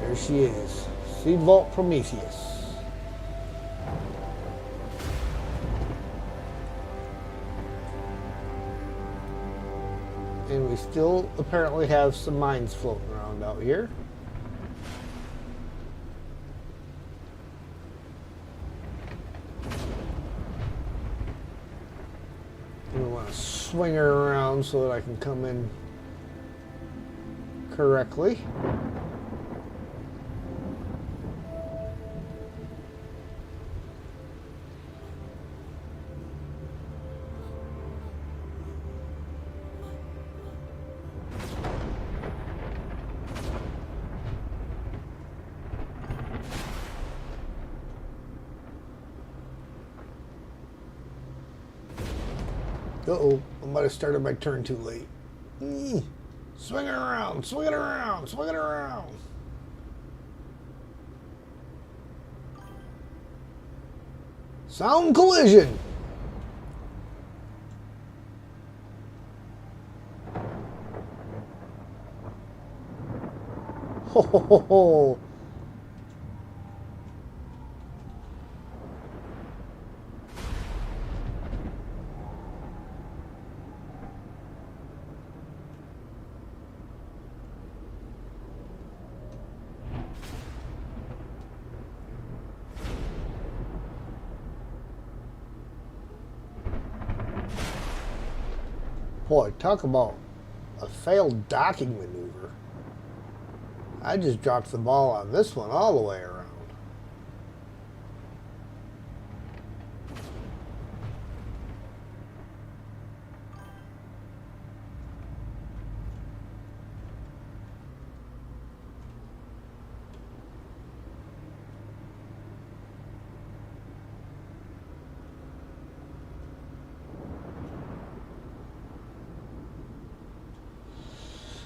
There she is. Seed Vault Prometheus. And we still apparently have some mines floating around out here. And we want to swing her around so that I can come in correctly. Uh-oh, I might have started my turn too late. Swing it around, swing it around, swing it around. Sound collision. Ho ho ho ho. Boy, talk about a failed docking maneuver. I just dropped the ball on this one all the way around.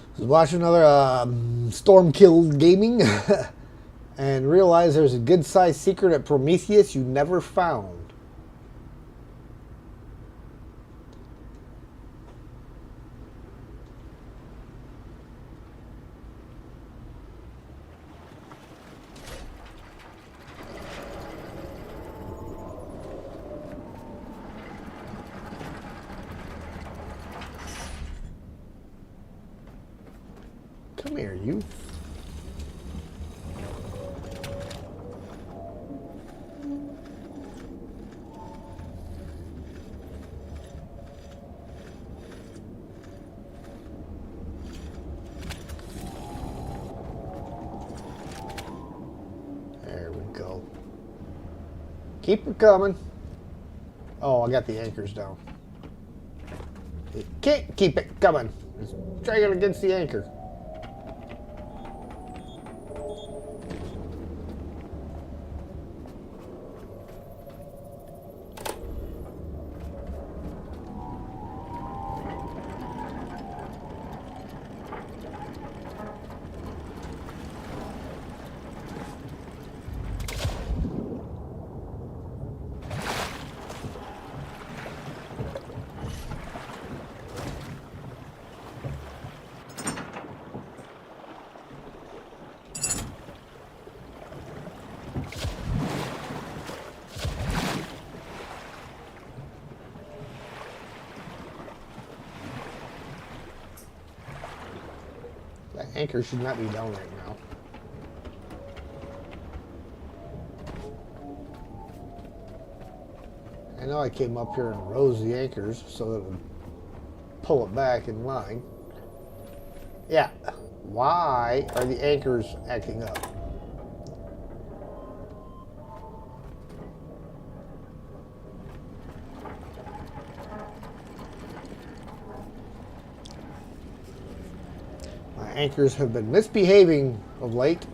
I was watching another Storm Killed Gaming and realized there's a good-sized secret at Prometheus you never found. Come here, you. There we go. Keep it coming. Oh, I got the anchors down. You can't keep it coming. It's dragging against the anchor. That anchor should not be down right now. I know I came up here and rose the anchors so that it would pull it back in line. Yeah. Why are the anchors acting up? My anchors have been misbehaving of late.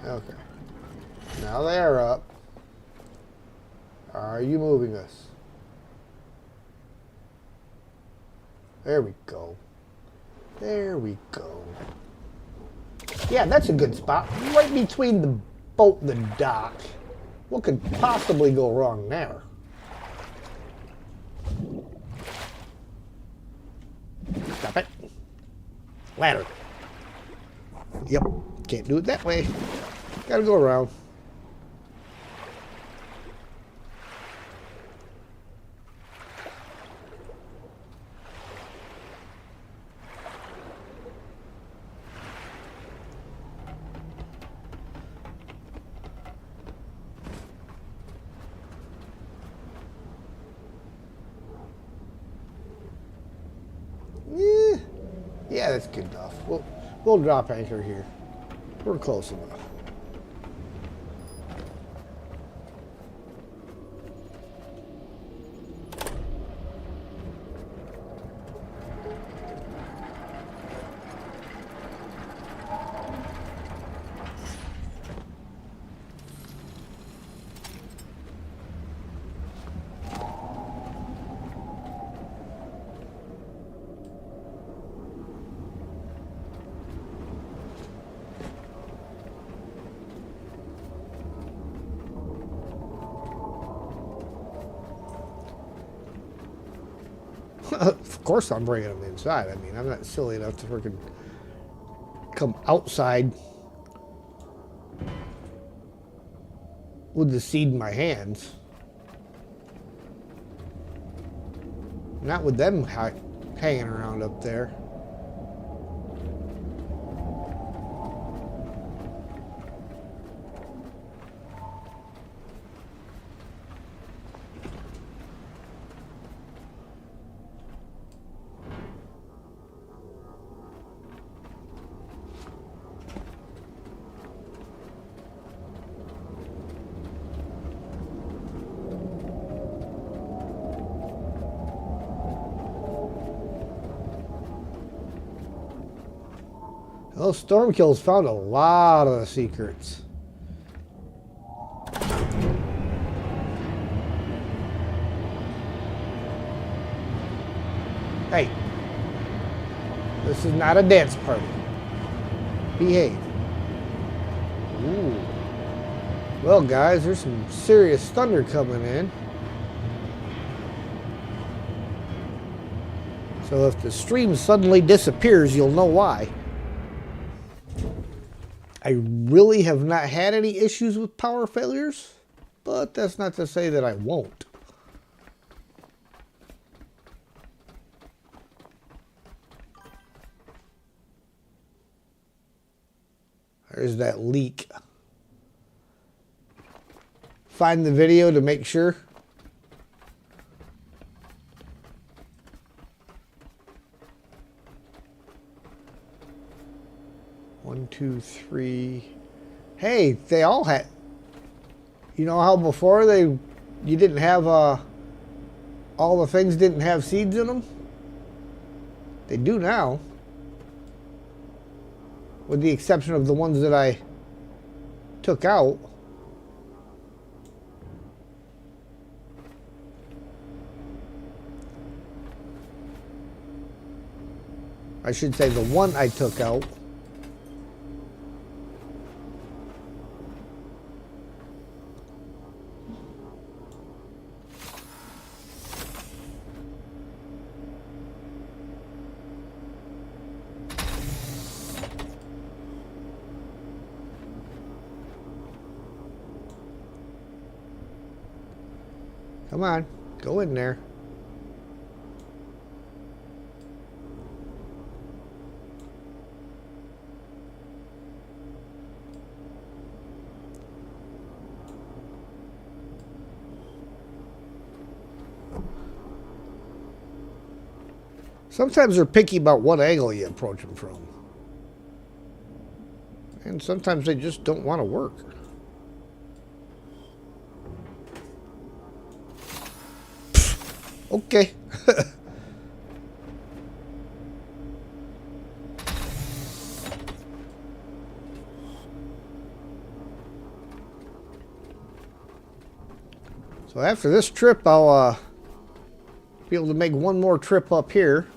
Okay. Now they are up. Are you moving us? There we go. There we go. Yeah, that's a good spot. Right between the boat and the dock. What could possibly go wrong there? Stop it. Ladder. Yep. Can't do it that way. Gotta go around. Yeah, that's good enough. We'll drop anchor here. We're close enough. Of course I'm bringing them inside. I mean, I'm not silly enough to freaking come outside with the seed in my hands. Not with them hanging around up there. Those Stormkills found a lot of the secrets. Hey, this is not a dance party. Behave. Ooh. Well, guys, there's some serious thunder coming in. So if the stream suddenly disappears, you'll know why. I really have not had any issues with power failures, but that's not to say that I won't. There's that leak. Find the video to make sure. One, two, three. Hey, they all had. You know how before you didn't have all the things didn't have seeds in them? They do now. With the exception of the ones that I took out. I should say the one I took out. Come on, go in there. Sometimes they're picky about what angle you approach them from. And sometimes they just don't want to work. Okay. So after this trip, I'll be able to make one more trip up here.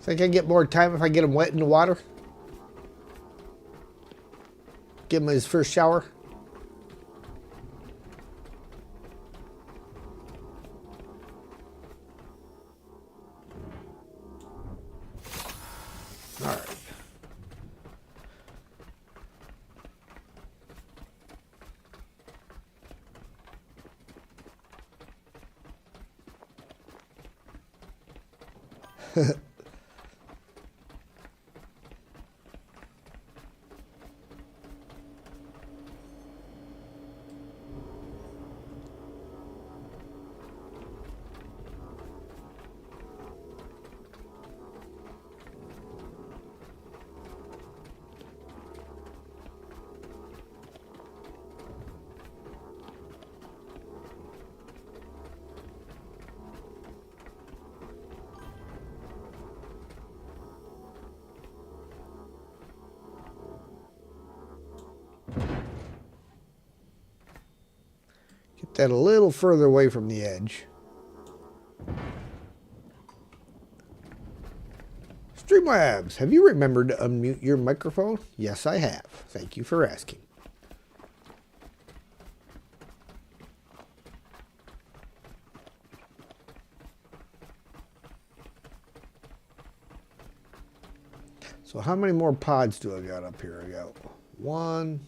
Think I get more time if I get him wet in the water? Give him his first shower? All right. Get that a little further away from the edge. Streamlabs, have you remembered to unmute your microphone? Yes, I have. Thank you for asking. So how many more pods do I got up here? I got 1,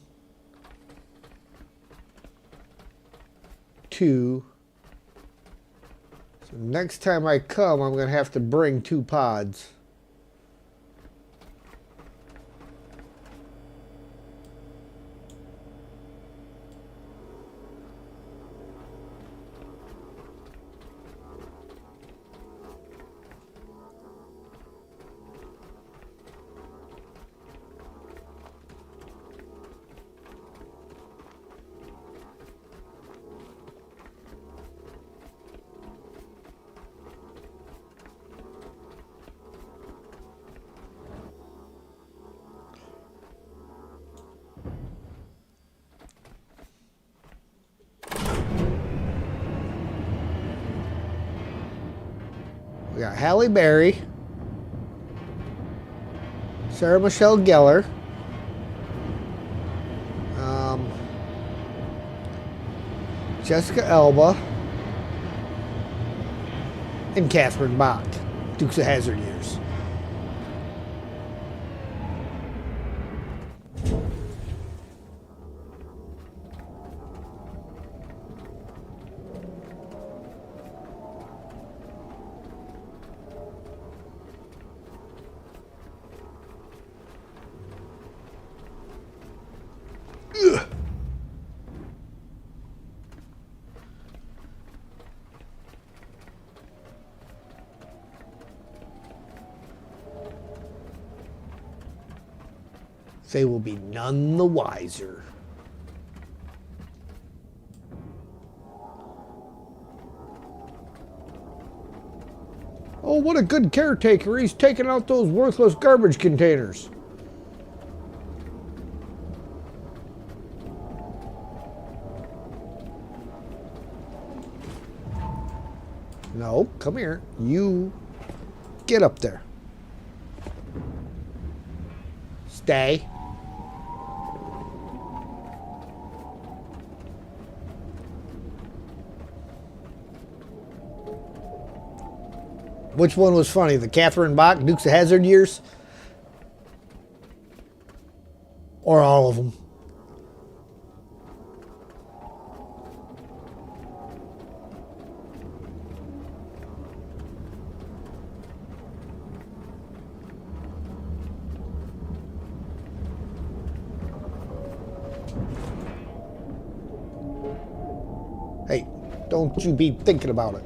2. So next time I come, I'm going to have to bring 2 pods. We got Halle Berry, Sarah Michelle Gellar, Jessica Alba, and Catherine Bach, Dukes of Hazzard years. They will be none the wiser. Oh, what a good caretaker. He's taking out those worthless garbage containers. No, come here. You get up there. Stay. Which one was funny? The Catherine Bach, Dukes of Hazzard years? Or all of them? Hey, don't you be thinking about it.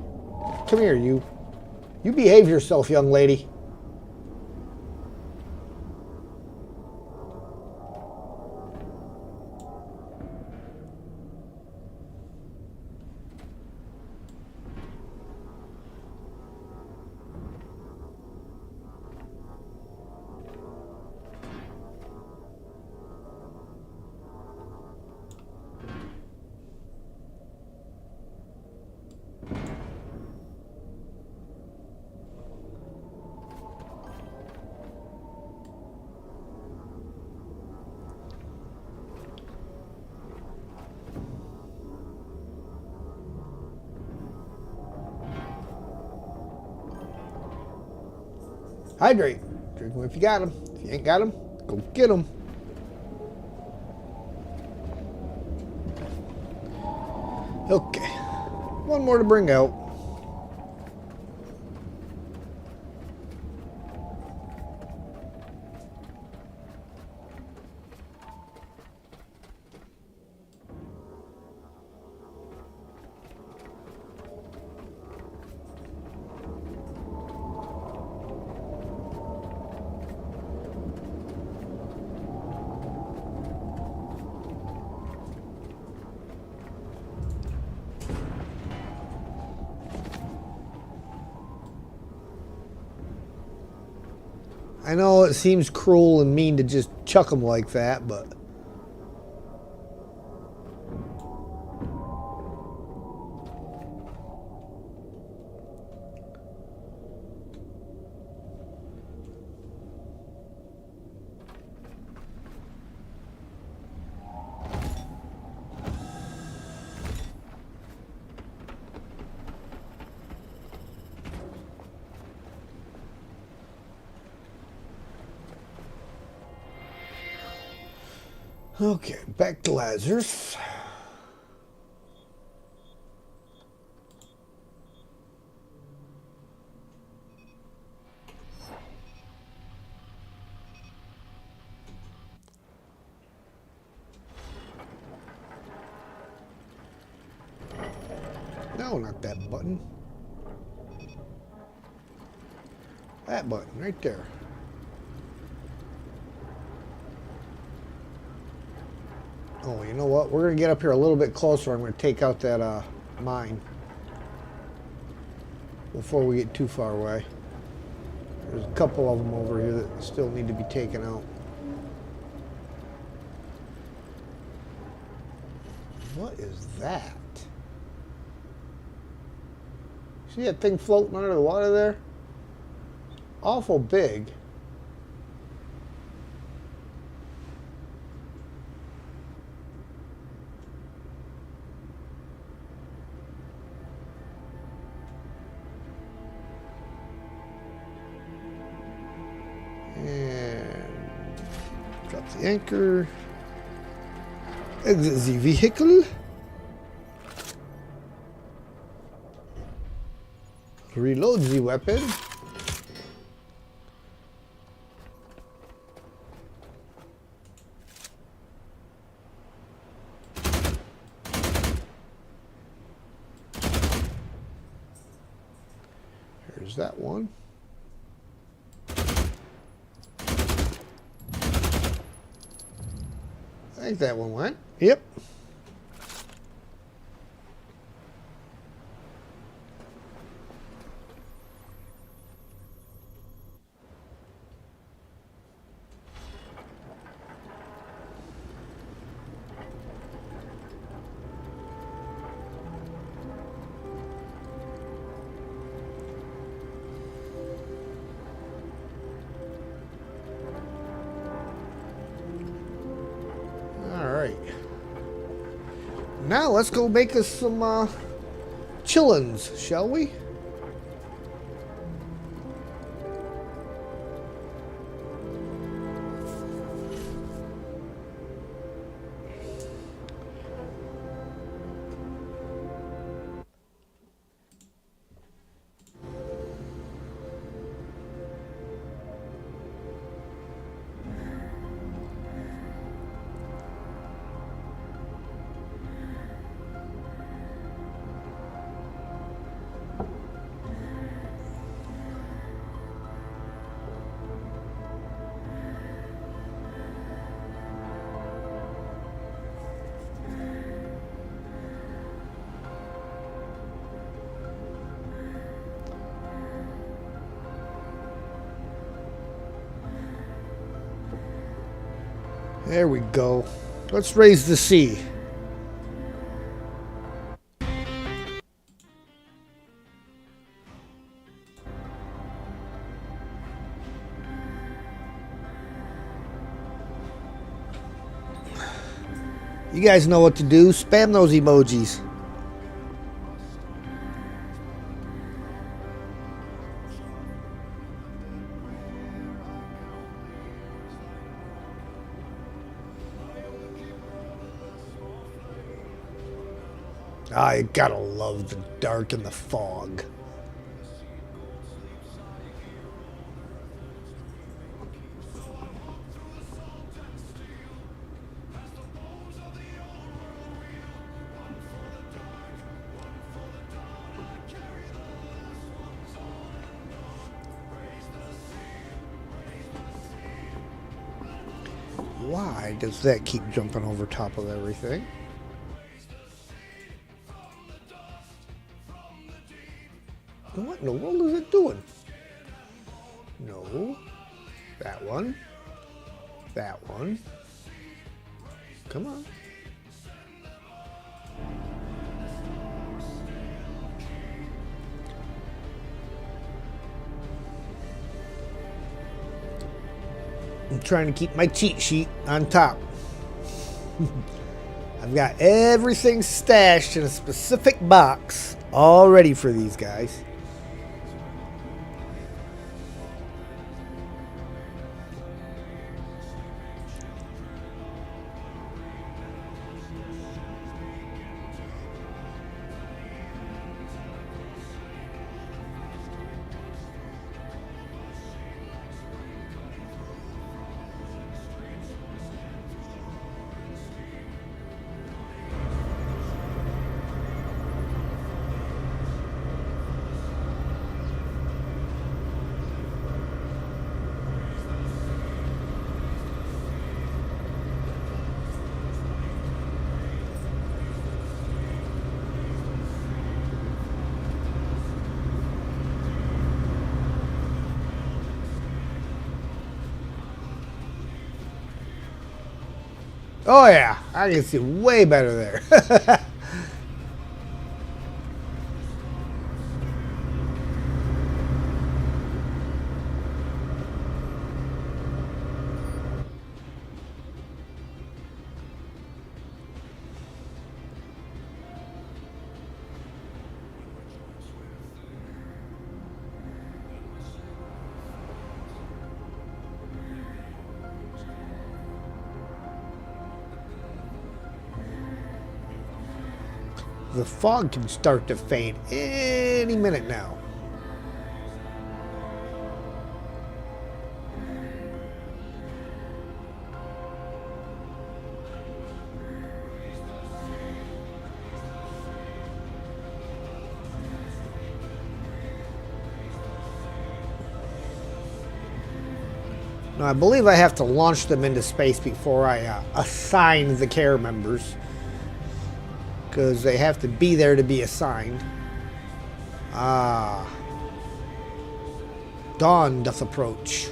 Come here, you. You behave yourself, young lady. Hydrate. Drink them if you got them. If you ain't got them, go get them. Okay. One more to bring out. I know it seems cruel and mean to just chuck them like that, but... Okay, back to Lazarus. No, not that button. That button right there. Oh, you know what? We're going to get up here a little bit closer. I'm going to take out that mine before we get too far away. There's a couple of them over here that still need to be taken out. What is that? See that thing floating under the water there? Awful big. Drop the anchor. Exit the vehicle. Reload the weapon. Here's that one. I think that one went. Yep. Now let's go make us some chillins, shall we? There we go. Let's raise the sea. You guys know what to do. Spam those emojis. I gotta love the dark and the fog. Why does that keep jumping over top of everything? What in the world is it doing? No. That one. That one. Come on. I'm trying to keep my cheat sheet on top. I've got everything stashed in a specific box, all ready for these guys. Oh yeah, I can see way better there. The fog can start to fade any minute now. Now, I believe I have to launch them into space before I assign the care members, because they have to be there to be assigned. Ah. Dawn doth approach.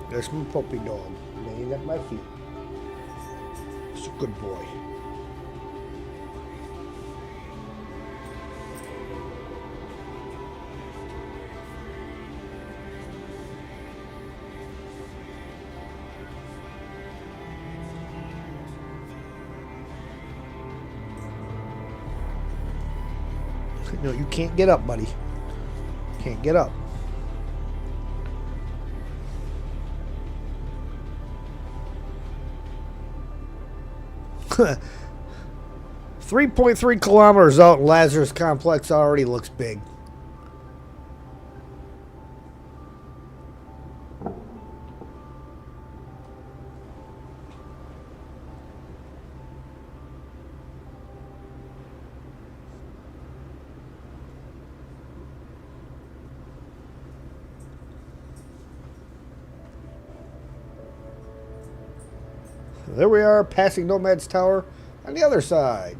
There's my puppy dog laying at my feet. It's a good boy. No, you can't get up, buddy. Can't get up. .3 kilometers out, Lazarus Complex already looks big. There we are, passing Nomad's Tower on the other side.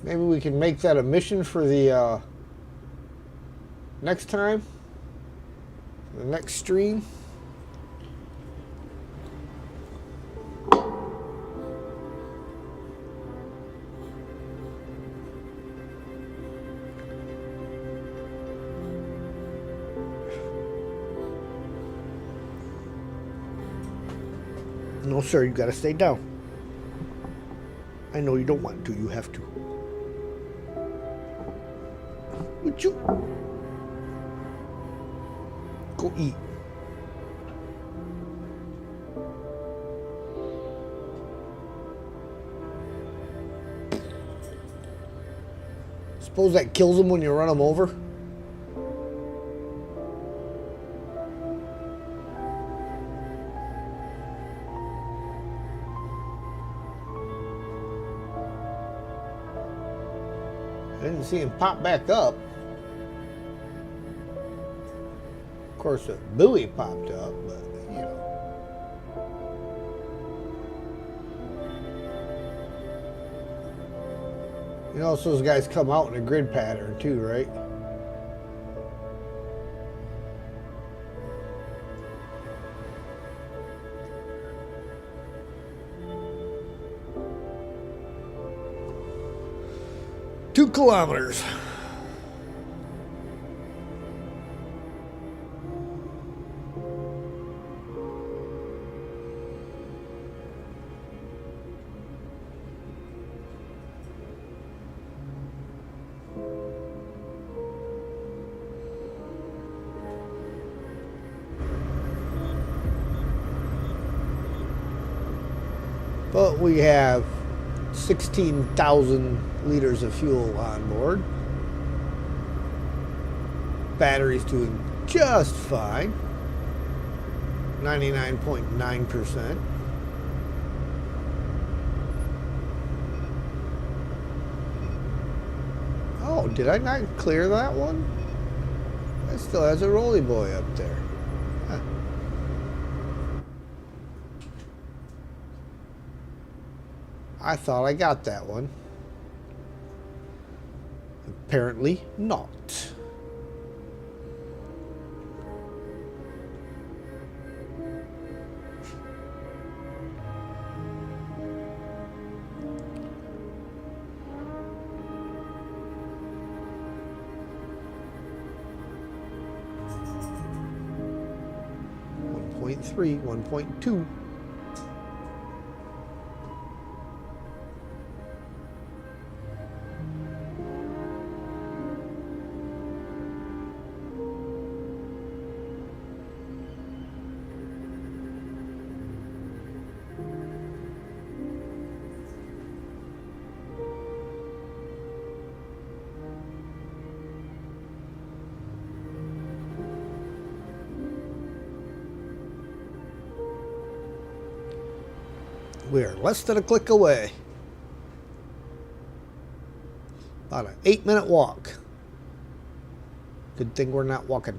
Maybe we can make that a mission for the next time, the next stream. No, sir, you gotta stay down. I know you don't want to. You have to. Would you go eat? Suppose that kills them when you run them over? I didn't see him pop back up. Of course, the buoy popped up, but you know. You know, so those guys come out in a grid pattern too, right? Two kilometers. But we have 16,000 liters of fuel on board. Battery's doing just fine. 99.9%. Oh, did I not clear that one? It still has a rolly boy up there. Huh. I thought I got that one. Apparently not. .3, 1.2. We're less than a click away. About an 8-minute walk. Good thing we're not walking.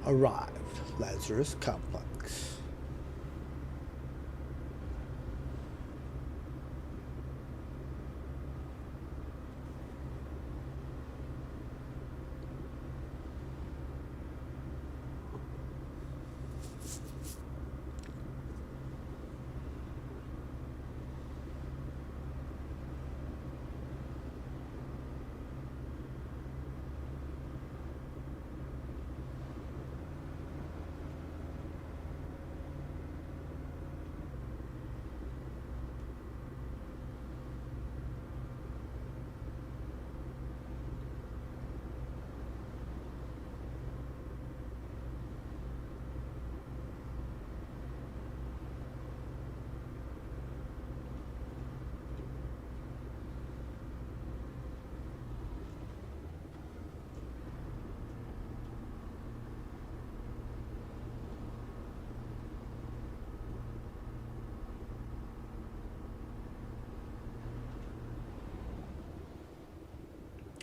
Arrived. Lazarus Complex.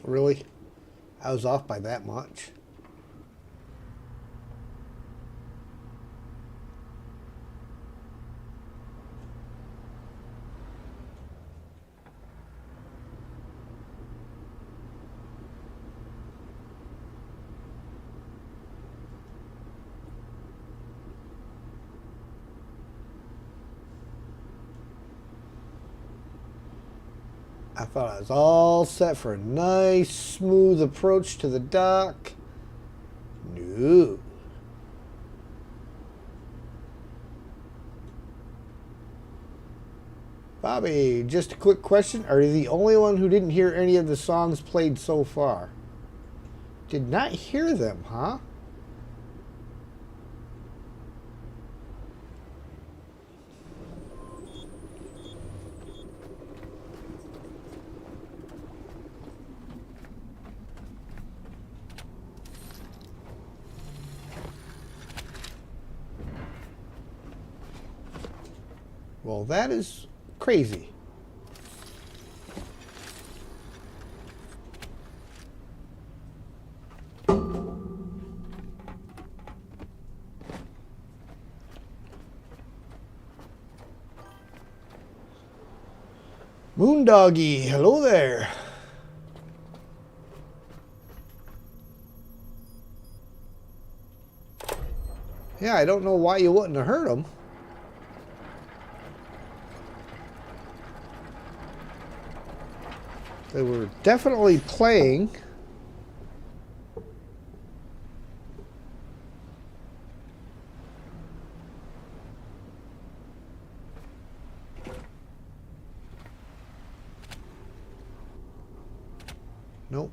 Really? I was off by that much. I thought I was all set for a nice, smooth approach to the dock. No. Bobby, just a quick question. Are you the only one who didn't hear any of the songs played so far? Did not hear them, huh? Well, that is crazy. Moondoggy, hello there. Yeah, I don't know why you wouldn't have heard them. They were definitely playing. Nope.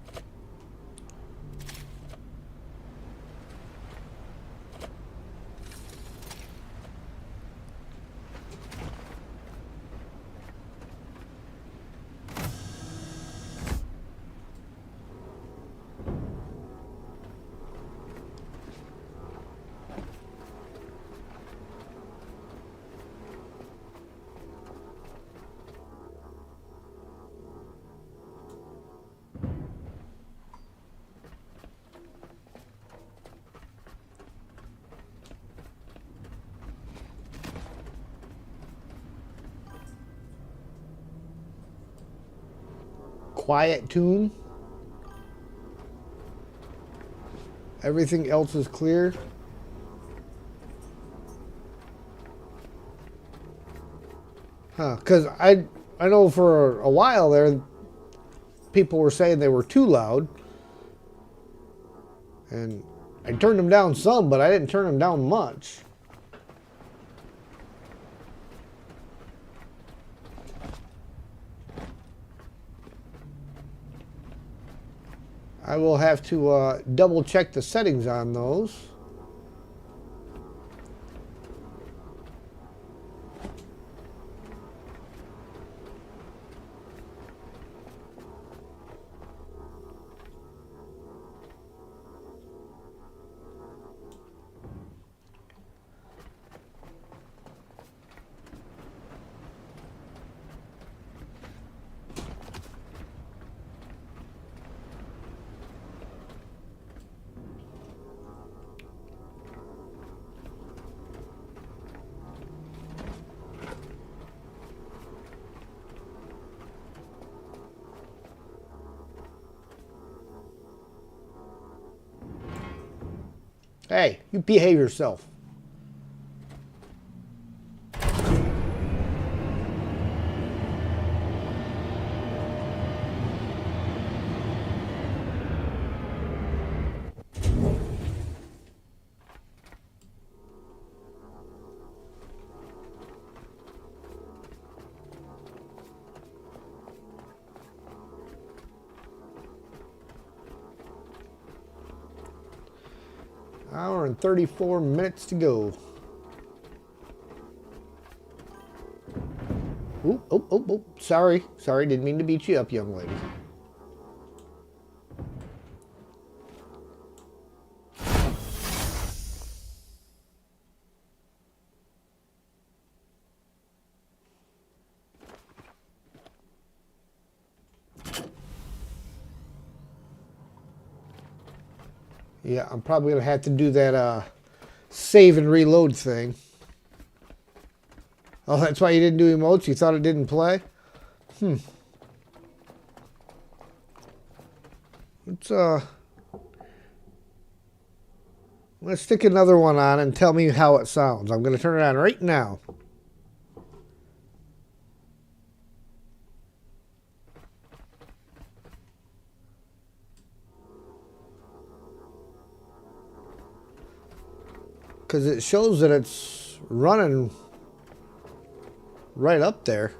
Quiet tune. Everything else is clear. Huh, because I know for a while there, people were saying they were too loud. And I turned them down some, but I didn't turn them down much. I will have to double check the settings on those. Hey, you behave yourself. Hour and 34 minutes to go. Oop, oh, oh, oh. Sorry. Sorry, didn't mean to beat you up, young lady. Yeah, I'm probably going to have to do that save and reload thing. Oh, that's why you didn't do emotes? You thought it didn't play? Let's stick another one on and tell me how it sounds. I'm going to turn it on right now. because it shows that it's running right up there.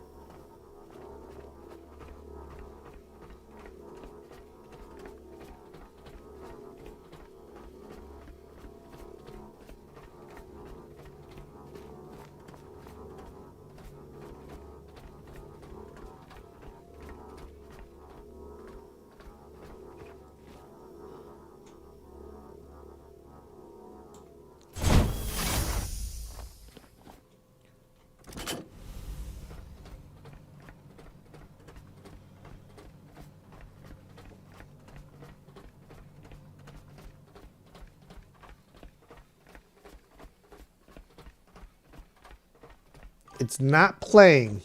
It's not playing.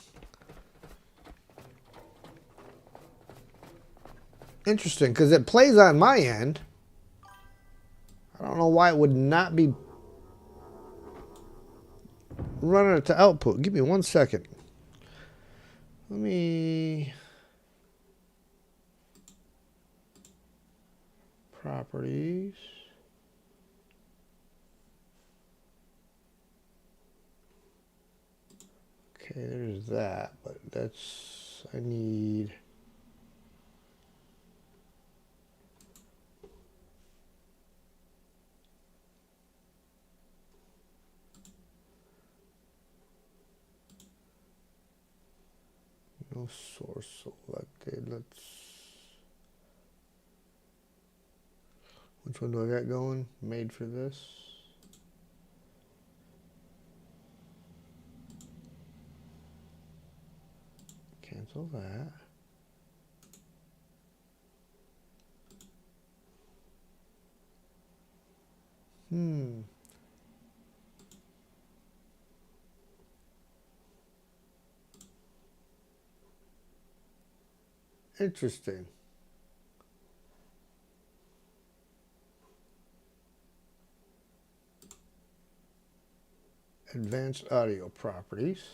Interesting, because it plays on my end. I don't know why it would not be running it to output. Give me 1 second. Let me... Properties. Okay, there's that, but that's... I need... No source selected. Let's... Which one do I got going? Made for this. Cancel that. Interesting. Advanced audio properties.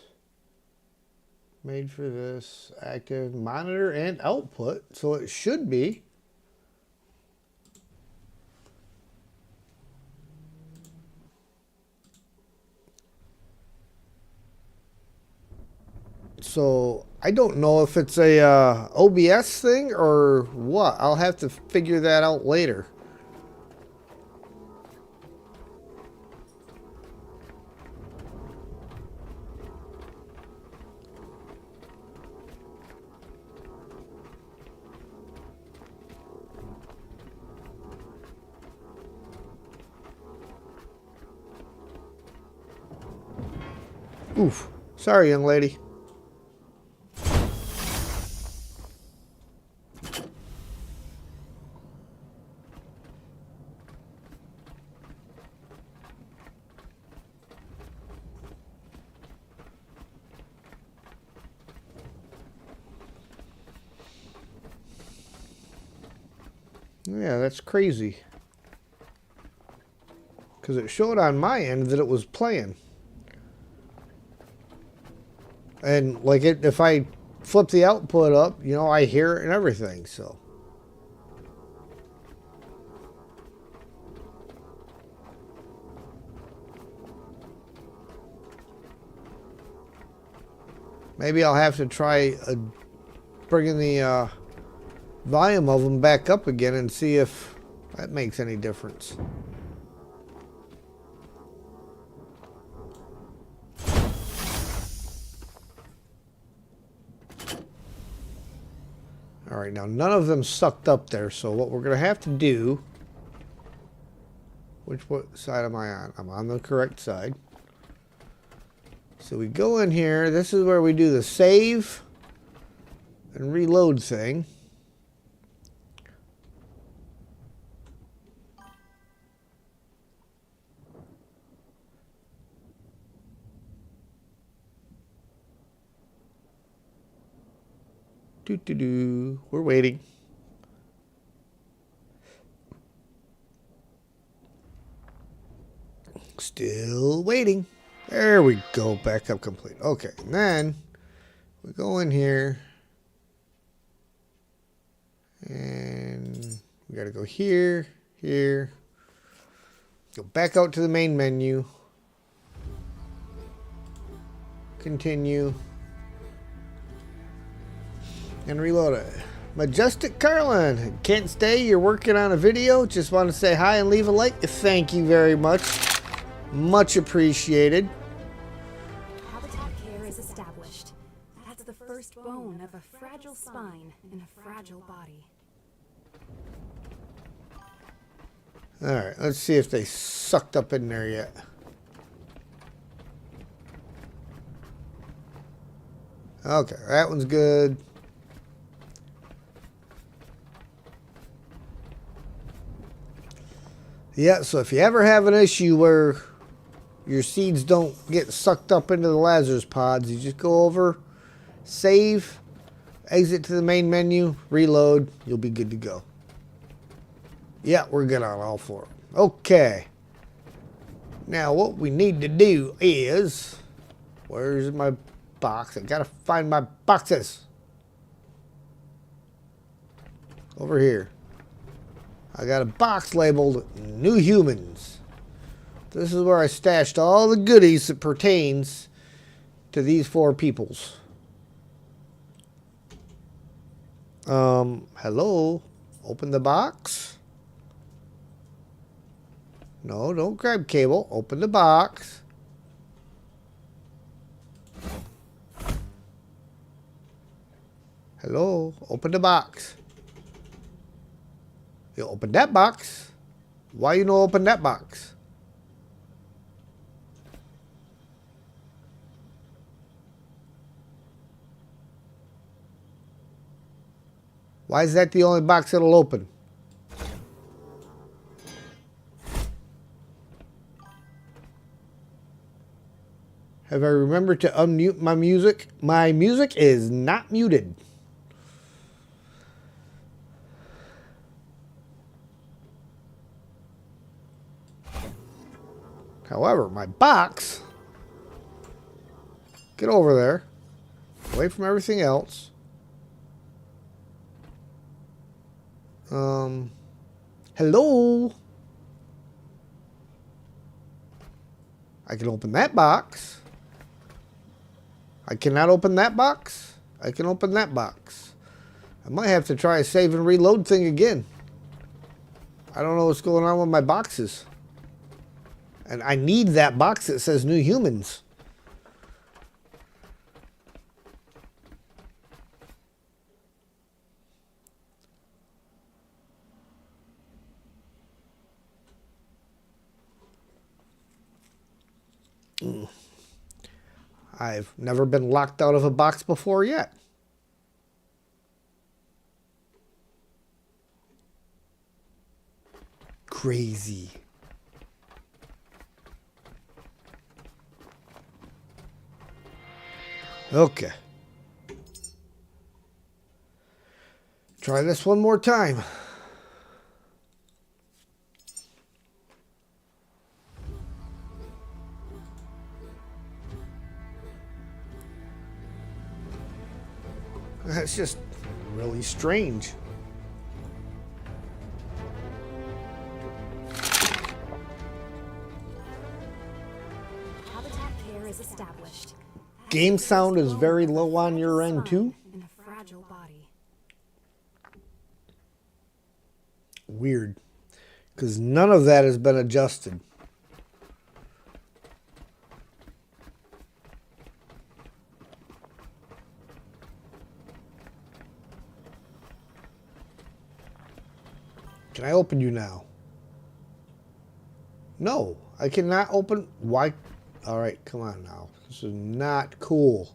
Made for this. Active monitor and output. So it should be. So I don't know if it's a OBS thing or what. I'll have to figure that out later. Oof. Sorry, young lady. Yeah, that's crazy. Because it showed on my end that it was playing. And like if I flip the output up, you know, I hear it and everything, so. Maybe I'll have to try bringing the volume of them back up again and see if that makes any difference. All right, now none of them sucked up there, so what we're going to have to do... What side am I on? I'm on the correct side. So we go in here. This is where we do the save and reload thing. We're waiting. Still waiting. There we go. Backup complete. Okay, and then we go in here. And we got to go here, here. Go back out to the main menu. Continue. And reload it. Majestic Carlin. Can't stay. You're working on a video. Just want to say hi and leave a like. Thank you very much. Much appreciated. Habitat care is established. That's the first bone of a fragile spine in a fragile body. Alright, let's see if they sucked up in there yet. Okay, that one's good. Yeah, so if you ever have an issue where your seeds don't get sucked up into the Lazarus pods, you just go over, save, exit to the main menu, reload, you'll be good to go. Yeah, we're good on all four. Okay. Now what we need to do is, where's my box? I gotta find my boxes. Over here. I got a box labeled New Humans. This is where I stashed all the goodies that pertains to these four peoples. Hello? Open the box? No, don't grab cable. Open the box. Hello? Open the box. You open that box. Why you no open that box? Why is that the only box that'll open? Have I remembered to unmute my music? My music is not muted. However, my box, get over there, away from everything else. Hello? I can open that box. I cannot open that box. I can open that box. I might have to try a save and reload thing again. I don't know what's going on with my boxes. And I need that box that says New Humans. I've never been locked out of a box before yet. Crazy. Okay. Try this one more time. That's just really strange. Habitat care is established. Game sound is very low on your end too. In a fragile body. Weird. Because none of that has been adjusted. Can I open you now? No, I cannot open. Why? All right, come on now. This is not cool.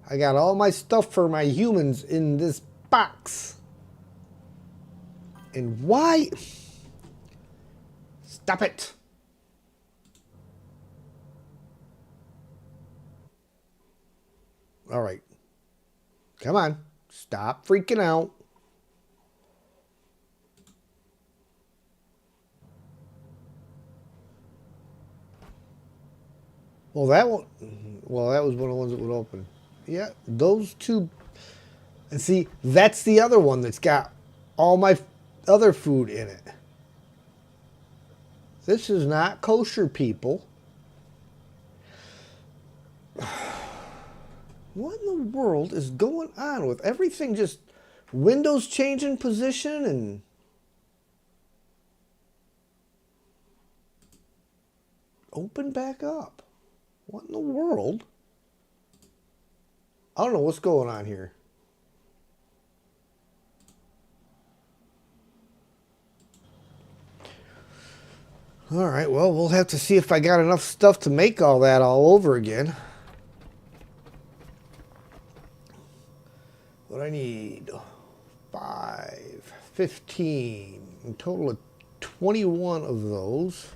I got all my stuff for my humans in this box. And why? Stop it. All right. Come on. Stop freaking out. Well, that one. Well, that was one of the ones that would open. Yeah, those two. And see, that's the other one that's got all my other food in it. This is not kosher, people. What in the world is going on with everything? Just windows changing position and... open back up. What in the world? I don't know what's going on here. All right, well, we'll have to see if I got enough stuff to make all that all over again. What I need, 5, 15, a total of 21 of those.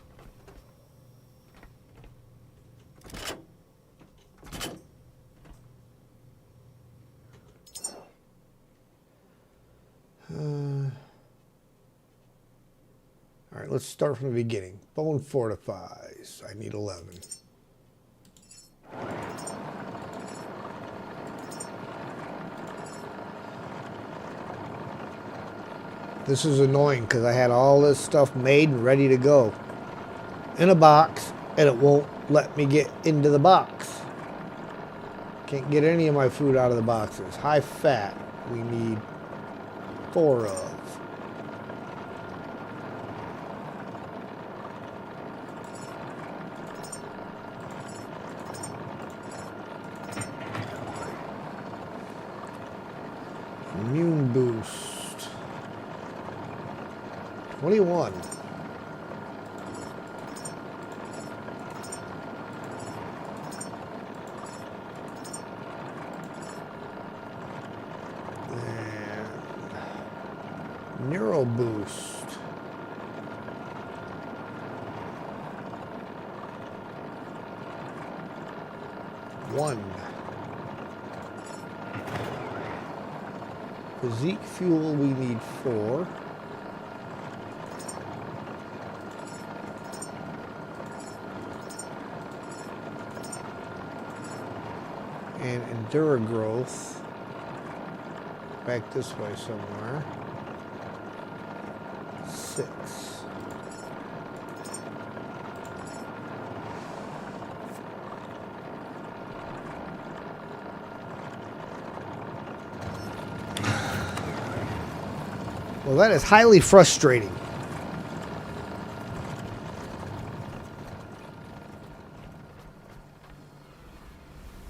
All right, let's start from the beginning. Bone fortifies. I need 11. This is annoying because I had all this stuff made and ready to go in a box, and it won't let me get into the box. Can't get any of my food out of the boxes. High fat, we need 4 of. Immune boost. 21. And neuro boost. One. Physique fuel, we need 4. And Endura growth. Back this way somewhere. 6. Well, that is highly frustrating.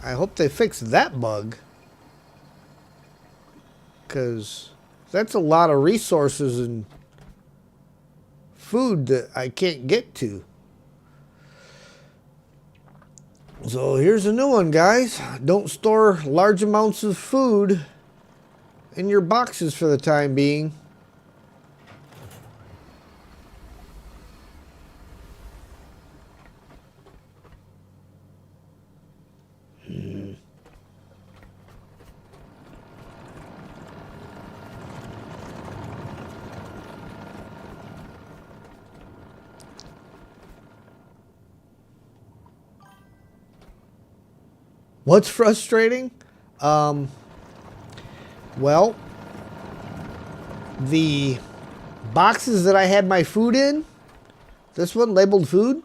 I hope they fix that bug, because that's a lot of resources and food that I can't get to. So here's a new one, guys. Don't store large amounts of food in your boxes for the time being. What's frustrating? Well, the boxes that I had my food in, this one labeled food,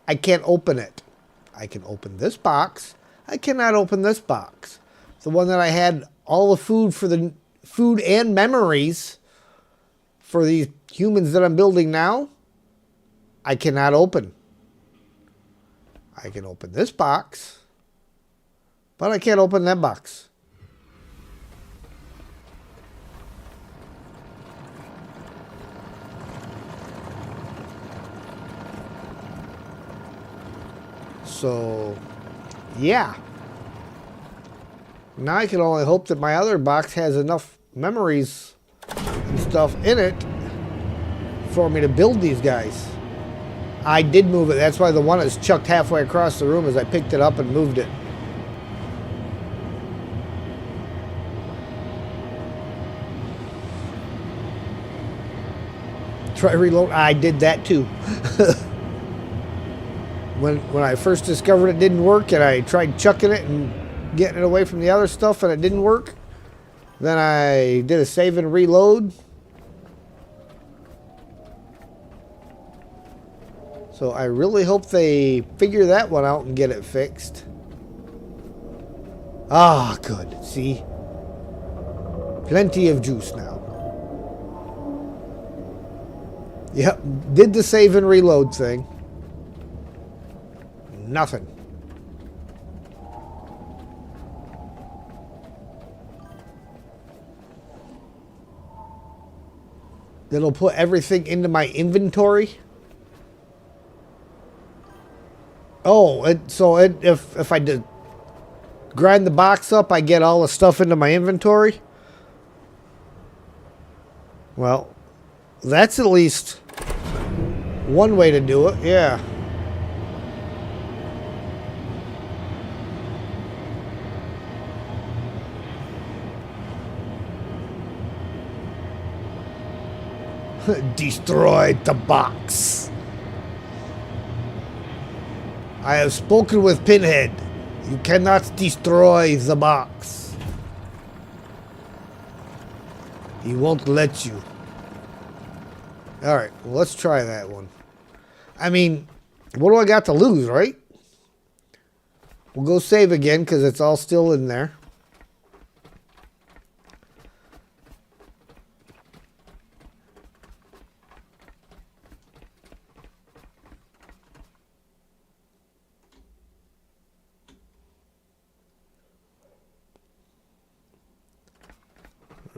I can't open it. I can open this box. I cannot open this box. The one that I had all the food for the food and memories for these humans that I'm building now, I cannot open. I can open this box. But I can't open that box. So, yeah. Now I can only hope that my other box has enough memories and stuff in it for me to build these guys. I did move it. That's why the one is chucked halfway across the room as I picked it up and moved it. Try reload. I did that too. When I first discovered it didn't work, and I tried chucking it and getting it away from the other stuff, and it didn't work, then I did a save and reload. So I really hope they figure that one out and get it fixed. Ah, good. See? Plenty of juice now. Yep, did the save and reload thing. Nothing. It'll put everything into my inventory. Oh, if I did grind the box up, I get all the stuff into my inventory. Well, that's at least one way to do it. Yeah. Destroy the box. I have spoken with Pinhead. You cannot destroy the box. He won't let you. Alright, well, let's try that one. I mean, what do I got to lose, right? We'll go save again because it's all still in there.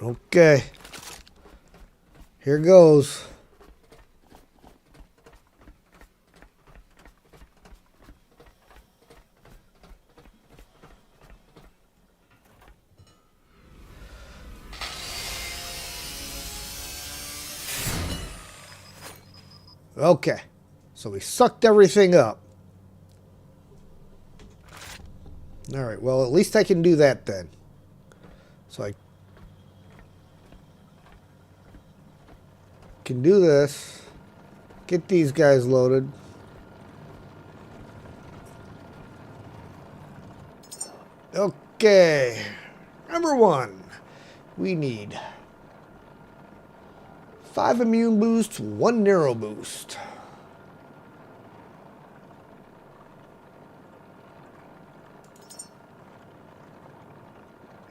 Okay. Here goes. Okay. So we sucked everything up. All right. Well, at least I can do that then. So I can do this. Get these guys loaded. Okay. Number 1. We need 5 immune boost, 1 neuro boost.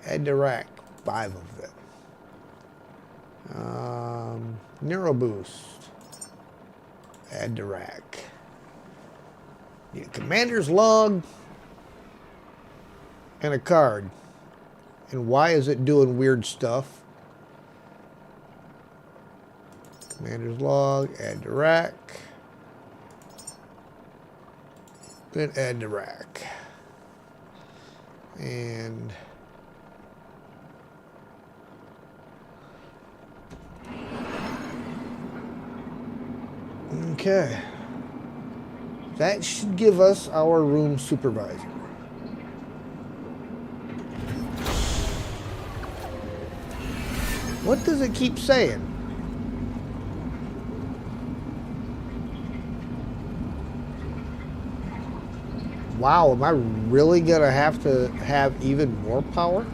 Add to rack, 5 of them. Neuro boost. Add to rack. Need a commander's log and a card. And why is it doing weird stuff? Commander's log, add to rack. Then add to rack. And okay. That should give us our room supervisor. What does it keep saying? Wow, am I really gonna have to have even more power?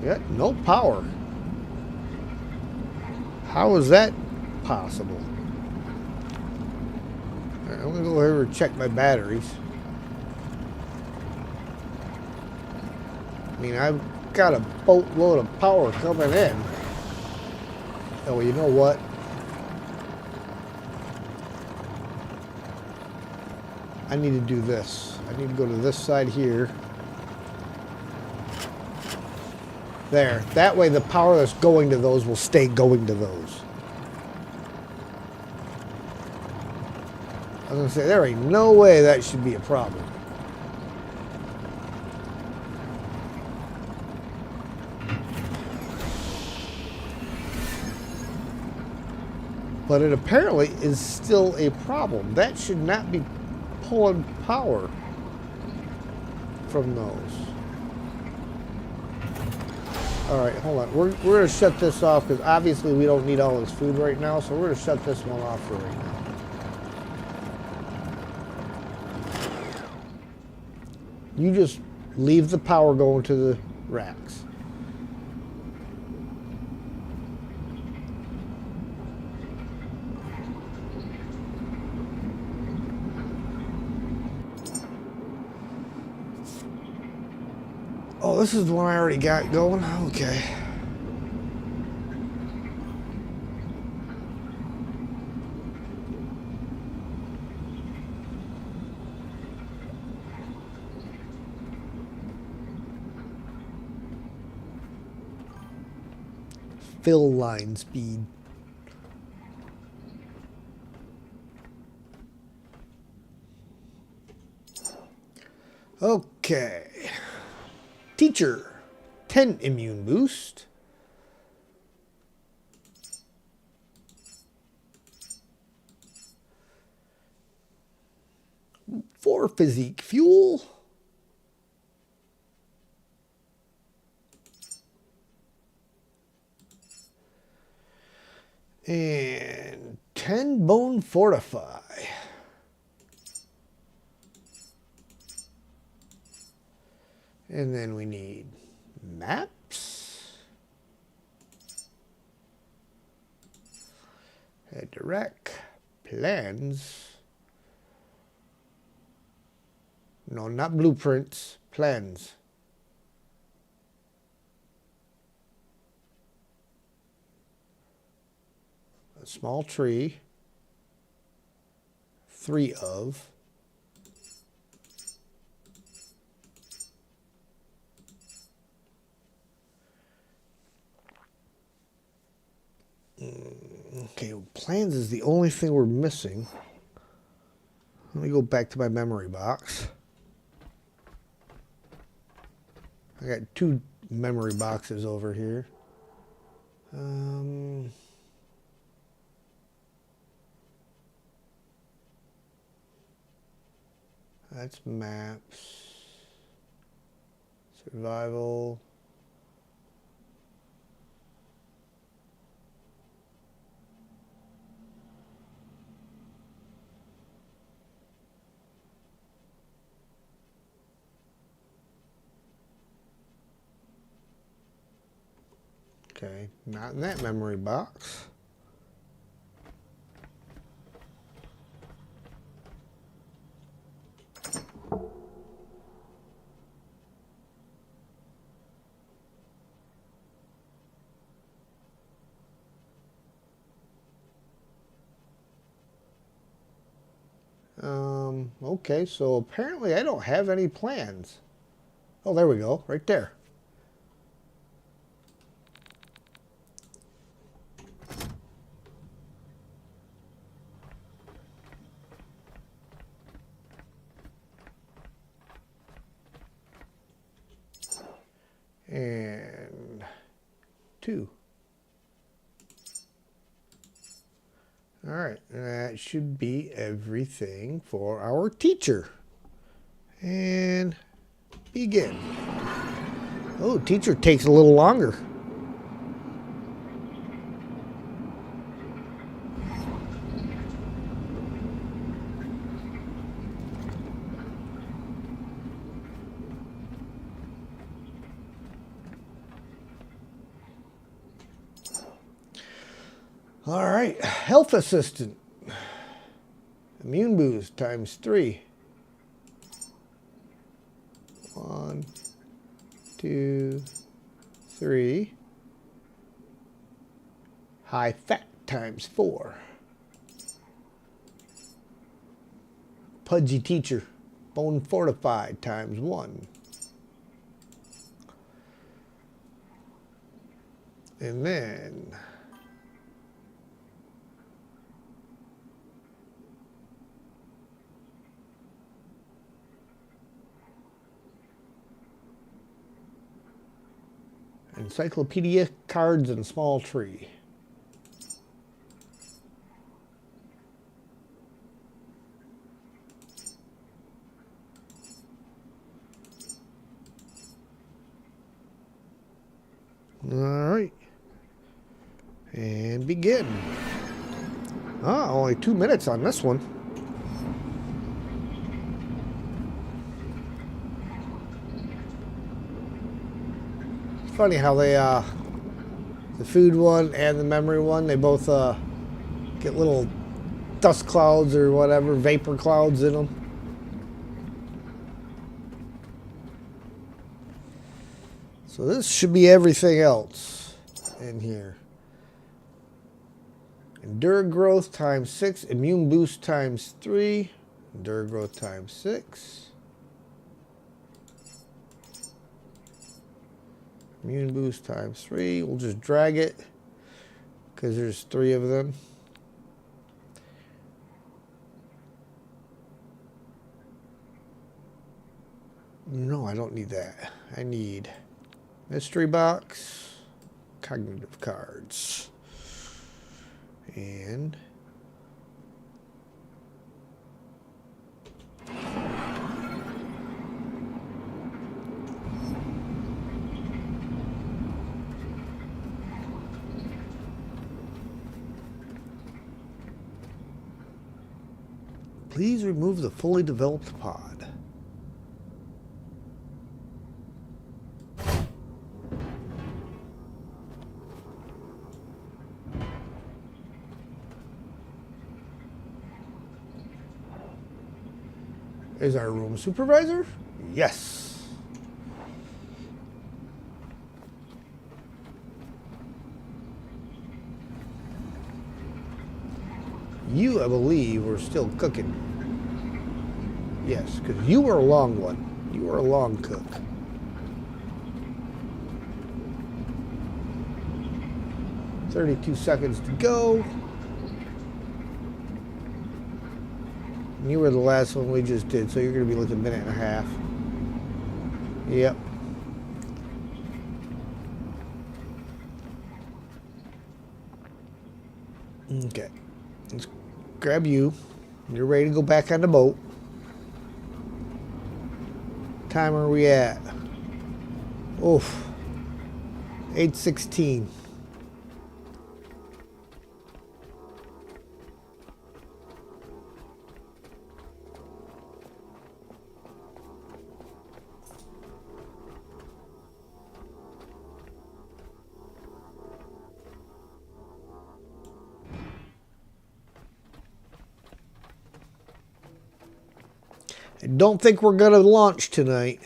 Yeah, no power. How is that possible? All right, I'm gonna go over and check my batteries. I mean, I've got a boatload of power coming in. Oh, well, you know what? I need to do this. I need to go to this side here. There. That way the power that's going to those will stay going to those. I was going to say, there ain't no way that should be a problem. But it apparently is still a problem. That should not be pulling power from those. All right, hold on. We're going to shut this off because obviously we don't need all this food right now, so we're going to shut this one off for right now. You just leave the power going to the racks. Oh, this is the one I already got going. Okay. Fill line speed. Okay. Teacher, 10 immune boost. 4 physique fuel. And 10 bone fortify. And then we need maps. Head direct. Plans. No, not blueprints. Plans. A small tree. 3 of. Okay, plans is the only thing we're missing. Let me go back to my memory box. I got 2 memory boxes over here. That's maps. Survival. Okay, not in that memory box. Okay, so apparently I don't have any plans. Oh, there we go, right there. And 2. All right, that should be everything for our teacher. And begin. Oh, teacher takes a little longer. All right, health assistant. Immune boost times 3. 1, 2, 3. High fat times 4. Pudgy teacher. Bone fortified times 1. And then encyclopedia, cards, and small tree. All right. And begin. Ah, only 2 minutes on this one. Funny how they the food one and the memory one, they both get little dust clouds or whatever, vapor clouds in them. So this should be everything else in here. Endure growth times 6. Immune boost times 3. Endure growth times 6. Immune boost times 3. We'll just drag it because there's 3 of them. No, I don't need that. I need mystery box, cognitive cards, and please remove the fully developed pod. Is our room supervisor? Yes. You, I believe, were still cooking. Yes, because you were a long one. You were a long cook. $32 seconds to go. You were the last one we just did, so you're going to be like a minute and a half. Yep. Okay. Let's grab you. You're ready to go back on the boat. Time are we at? Oof. 8:16. I don't think we're going to launch tonight.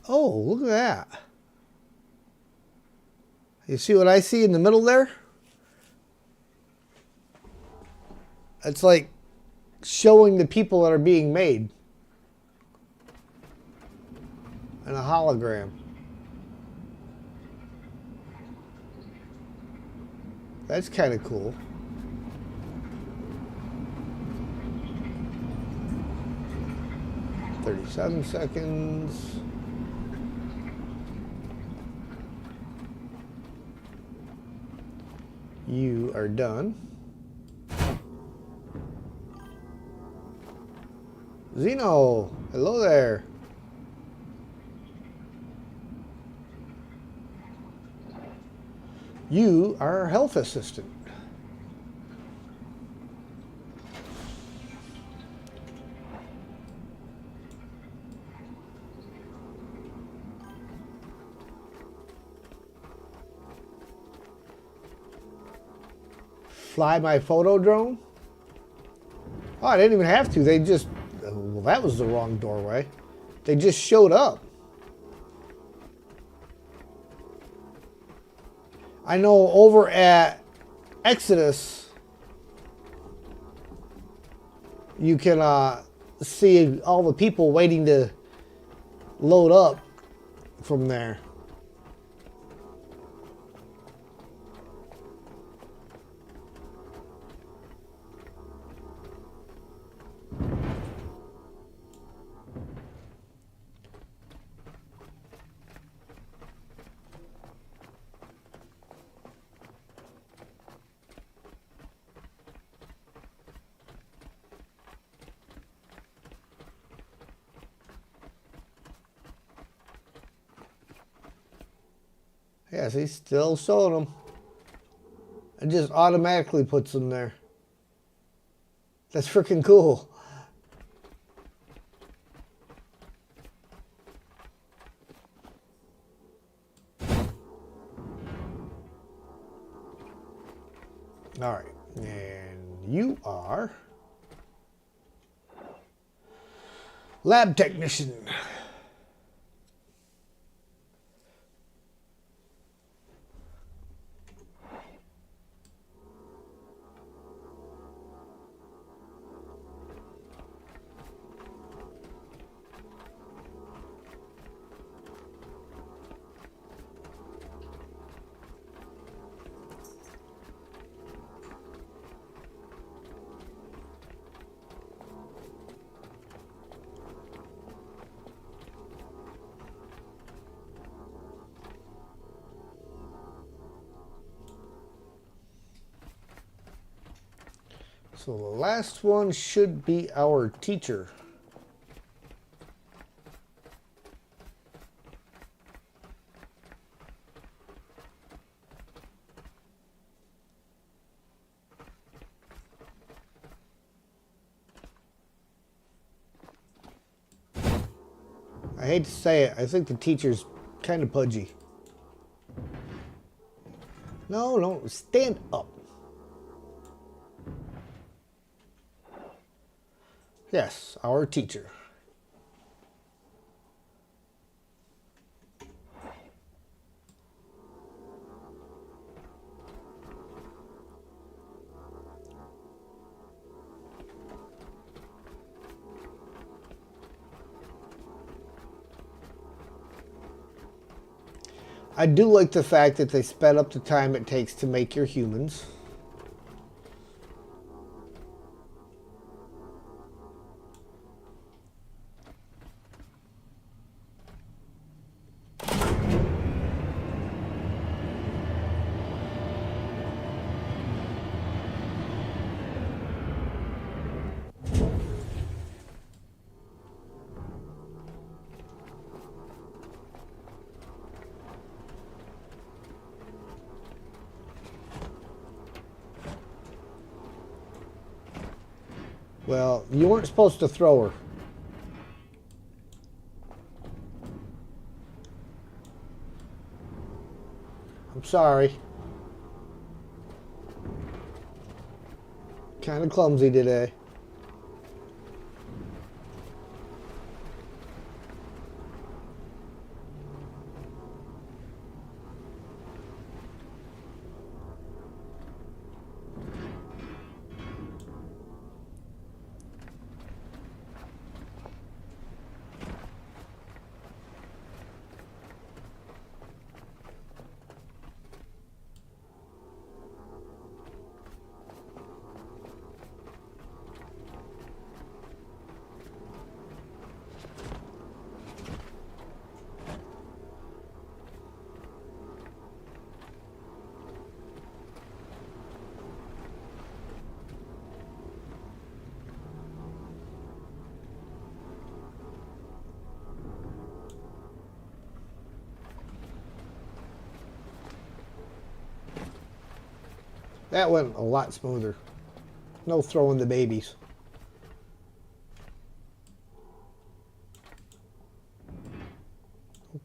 Oh, look at that. You see what I see in the middle there? It's like showing the people that are being made. And a hologram. That's kind of cool. "37 seconds. You are done. Zeno, hello there. You are our health assistant. Fly my photo drone? Oh, I didn't even have to. They just, well, that was the wrong doorway. They just showed up. I know over at Exodus, you can see all the people waiting to load up from there. Yes, he's still showing them. It just automatically puts them there. That's freaking cool. All right, and you are Lab technician. So the last one should be our teacher. I hate to say it, I think the teacher's kind of pudgy. No, stand up. Yes, our teacher. I do like the fact that they sped up the time it takes to make your humans. Well, you weren't supposed to throw her. I'm sorry. Kind of clumsy today. That went a lot smoother. No throwing the babies.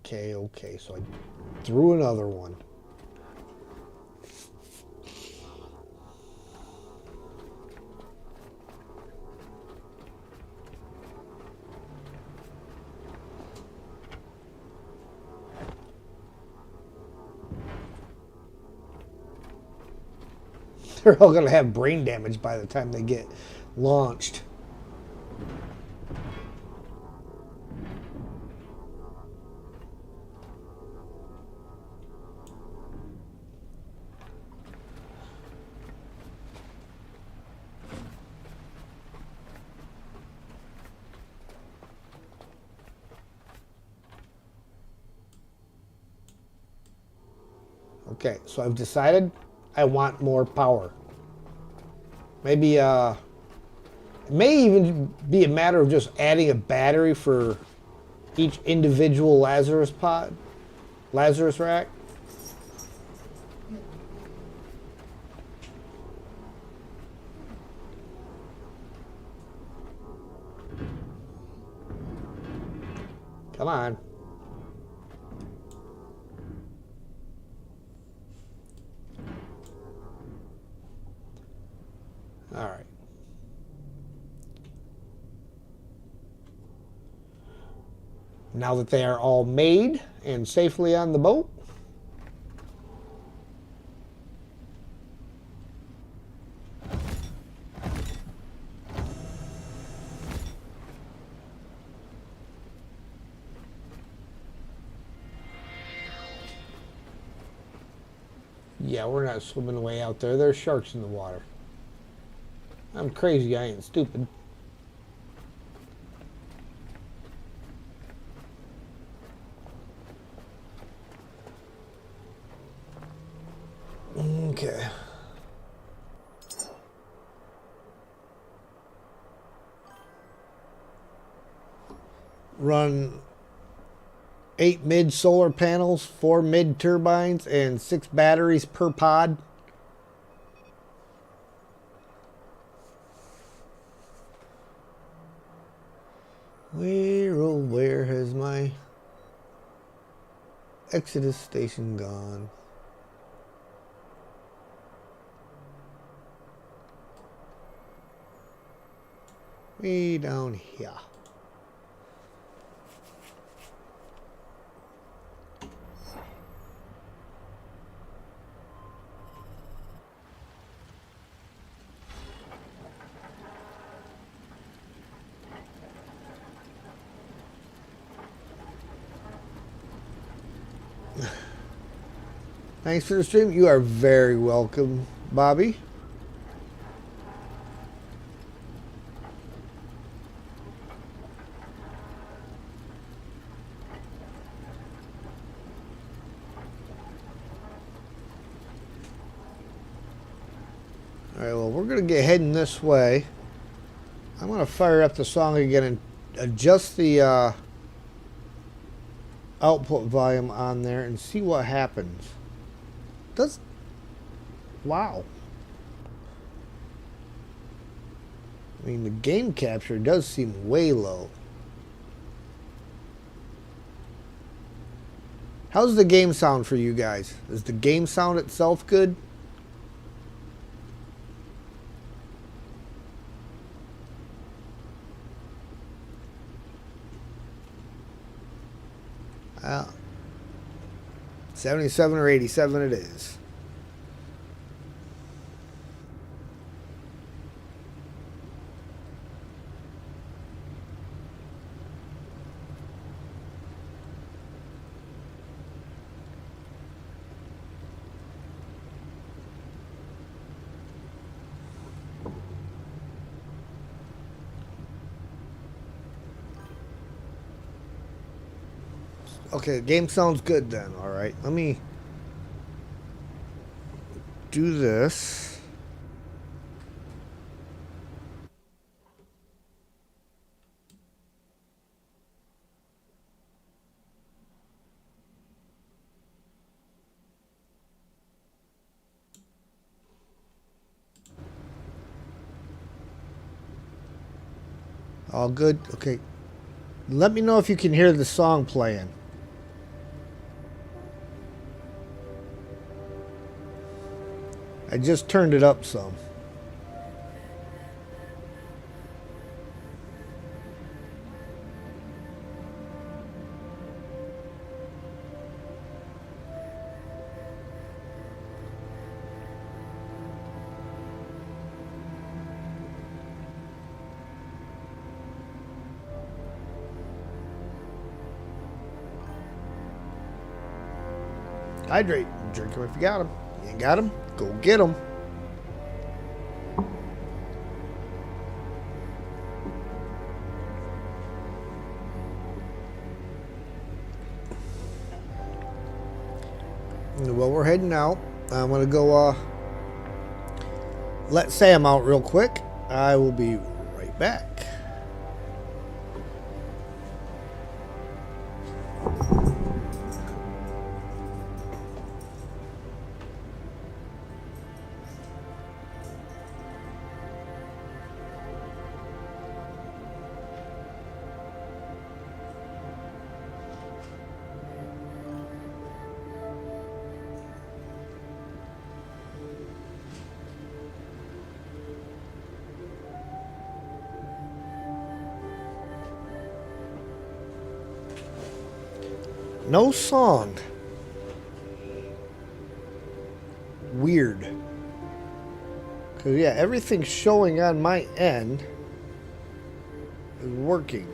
Okay, so I threw another one. They're all going to have brain damage by the time they get launched. Okay, so I've decided I want more power. Maybe, it may even be a matter of just adding a battery for each individual Lazarus rack. Come on. All right. Now that they are all made and safely on the boat, yeah, we're not swimming away out there. There's sharks in the water. I'm crazy, I ain't stupid. Okay. Run 8 mid solar panels, 4 mid turbines, and 6 batteries per pod. Where, oh, where has my Exodus station gone? Way down here. Thanks for the stream. You are very welcome, Bobby. All right, well, we're going to get heading this way. I'm going to fire up the song again and adjust the output volume on there and see what happens. Wow. I mean, the game capture does seem way low. How's the game sound for you guys? Is the game sound itself good? Well, 77 or 87 it is. Okay, the game sounds good then. All right, let me do this. All good? Okay. Let me know if you can hear the song playing. I just turned it up some. Hydrate. Drink them if you got them. You ain't got them? Go get them. Well, we're heading out. I'm going to go let Sam out real quick. I will be right back. no song. Weird. Because, yeah, everything showing on my end is working.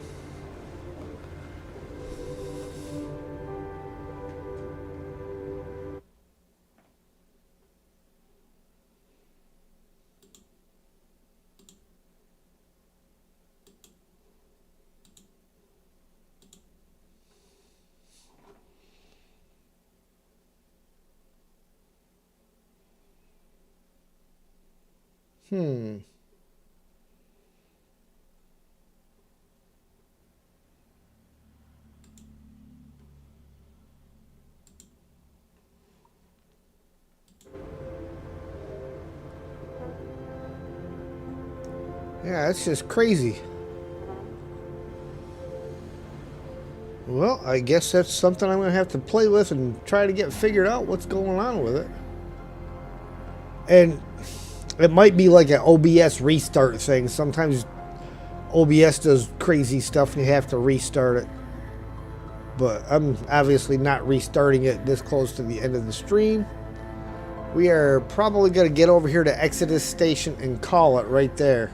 Yeah, that's just crazy. Well, I guess that's something I'm going to have to play with and try to get figured out what's going on with it. And it might be like an OBS restart thing. Sometimes OBS does crazy stuff and you have to restart it. But I'm obviously not restarting it this close to the end of the stream. We are probably going to get over here to Exodus Station and call it right there.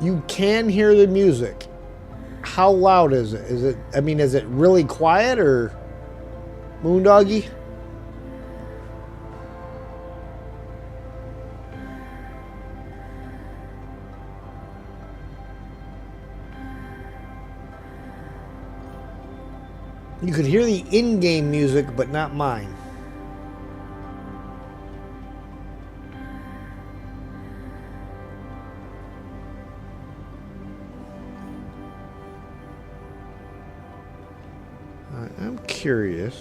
You can hear the music. How loud is it? Is it really quiet or Moondoggy? You could hear the in-game music, but not mine. I'm curious.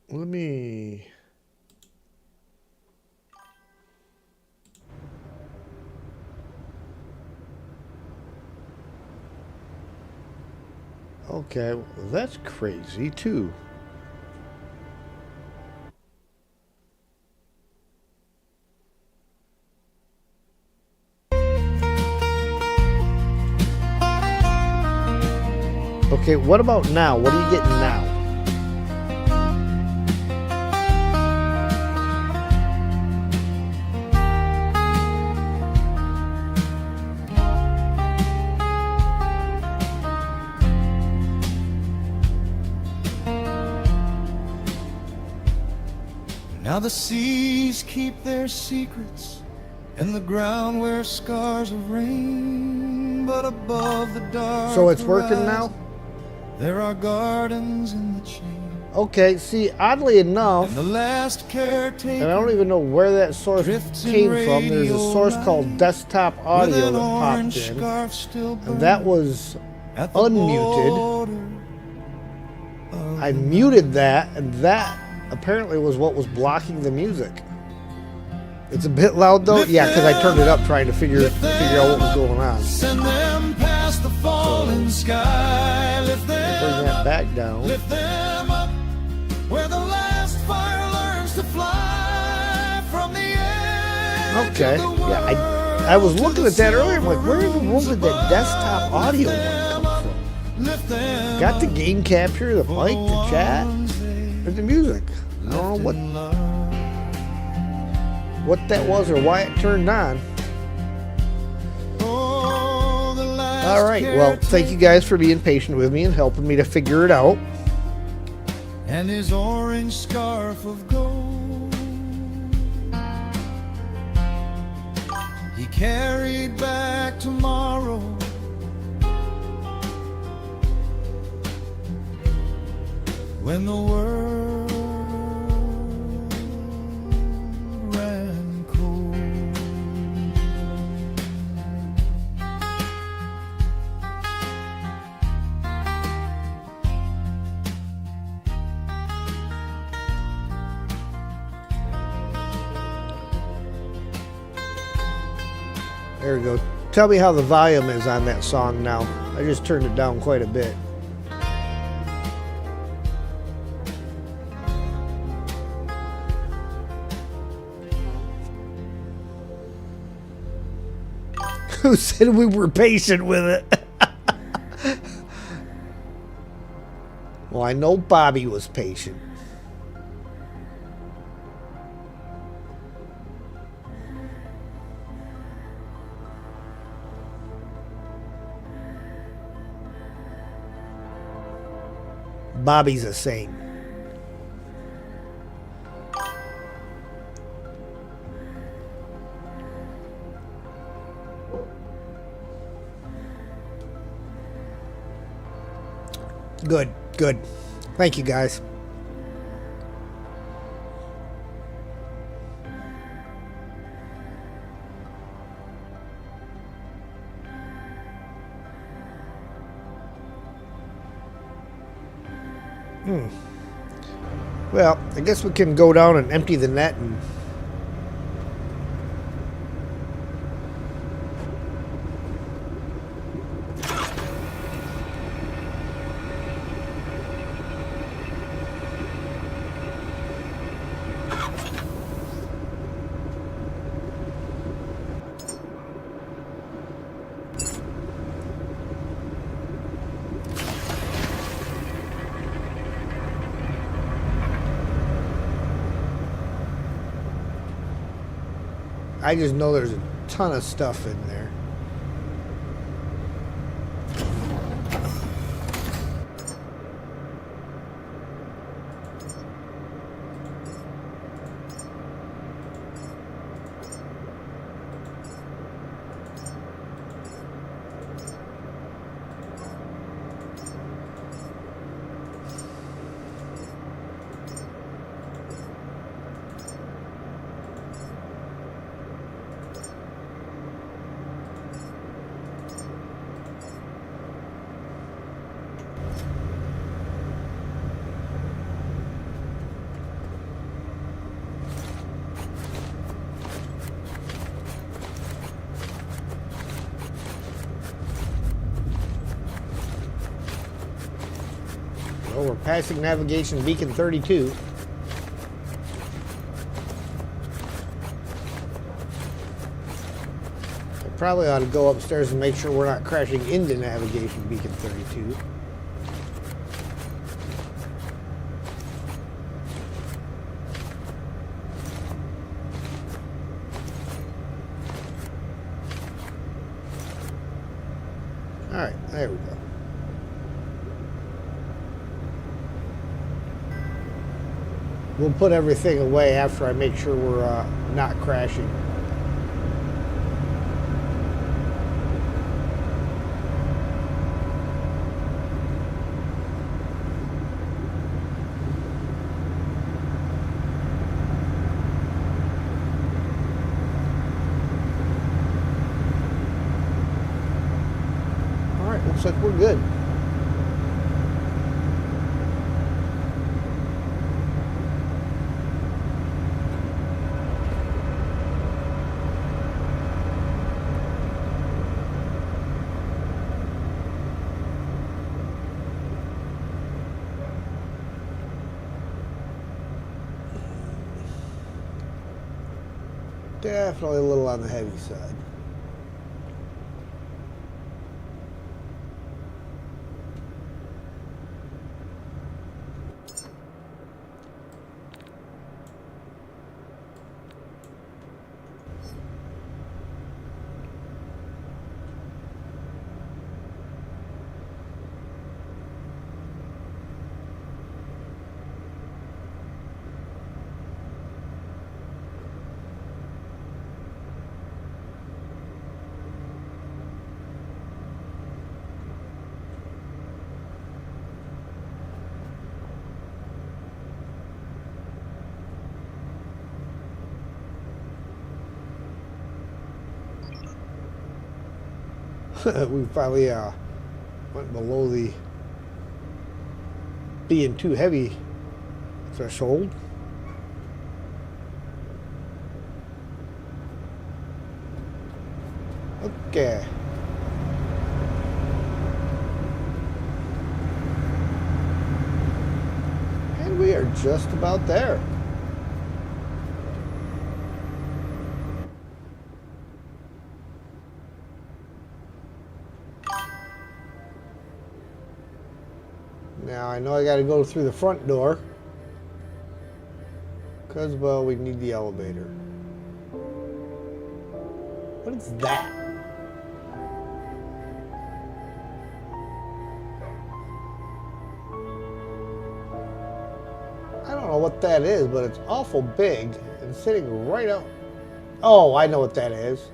Let me... Okay, well, that's crazy too. Okay, what about now? What are you getting now? Now the seas keep their secrets, and the ground wears scars of rain, but above the dark So it's working now? There are gardens in the chain. Okay, see, oddly enough, And the last caretaker, and I don't even know where that source drifts in came from. There's a radio source light called desktop with audio an that orange popped in, scarf still and burning that was at the unmuted. border of I muted that, and that apparently was what was blocking the music. It's a bit loud though. Yeah, because I turned it up trying to figure out what was going on. Send them past the falling sky. Lift Bring them that up, back down. lift them up, where the last fire learns to fly from the edge Okay. of the Yeah, world I was to looking the at that earlier. I'm like, where in the surface world did that above. desktop audio Lift one them come up, from? lift them Got the up game capture, the for mic, the chat, ones they and the music. I don't know left what in love. that was or why it turned on. Oh, the last All right. Well, thank you guys for being patient with me and helping me to figure it out. and his orange scarf of gold he carried back tomorrow. When the world ran cold. There we go. Tell me how the volume is on that song now. I just turned it down quite a bit. Who said we were patient with it? Well, I know Bobby was patient. Bobby's a saint. Good, good. Thank you, guys. Well, I guess we can go down and empty the net and... I just know there's a ton of stuff in there. Well, we're passing navigation beacon 32. I probably ought to go upstairs and make sure we're not crashing into navigation beacon 32. All right, there we go. We'll put everything away after I make sure we're not crashing. All right, looks like we're good. Definitely a little on the heavy side. We finally went below the being too heavy threshold. Okay. And we are just about there. Now I know I gotta go through the front door. Because, well, we need the elevator. What is that? I don't know what that is, but it's awful big and sitting right out. Oh, I know what that is.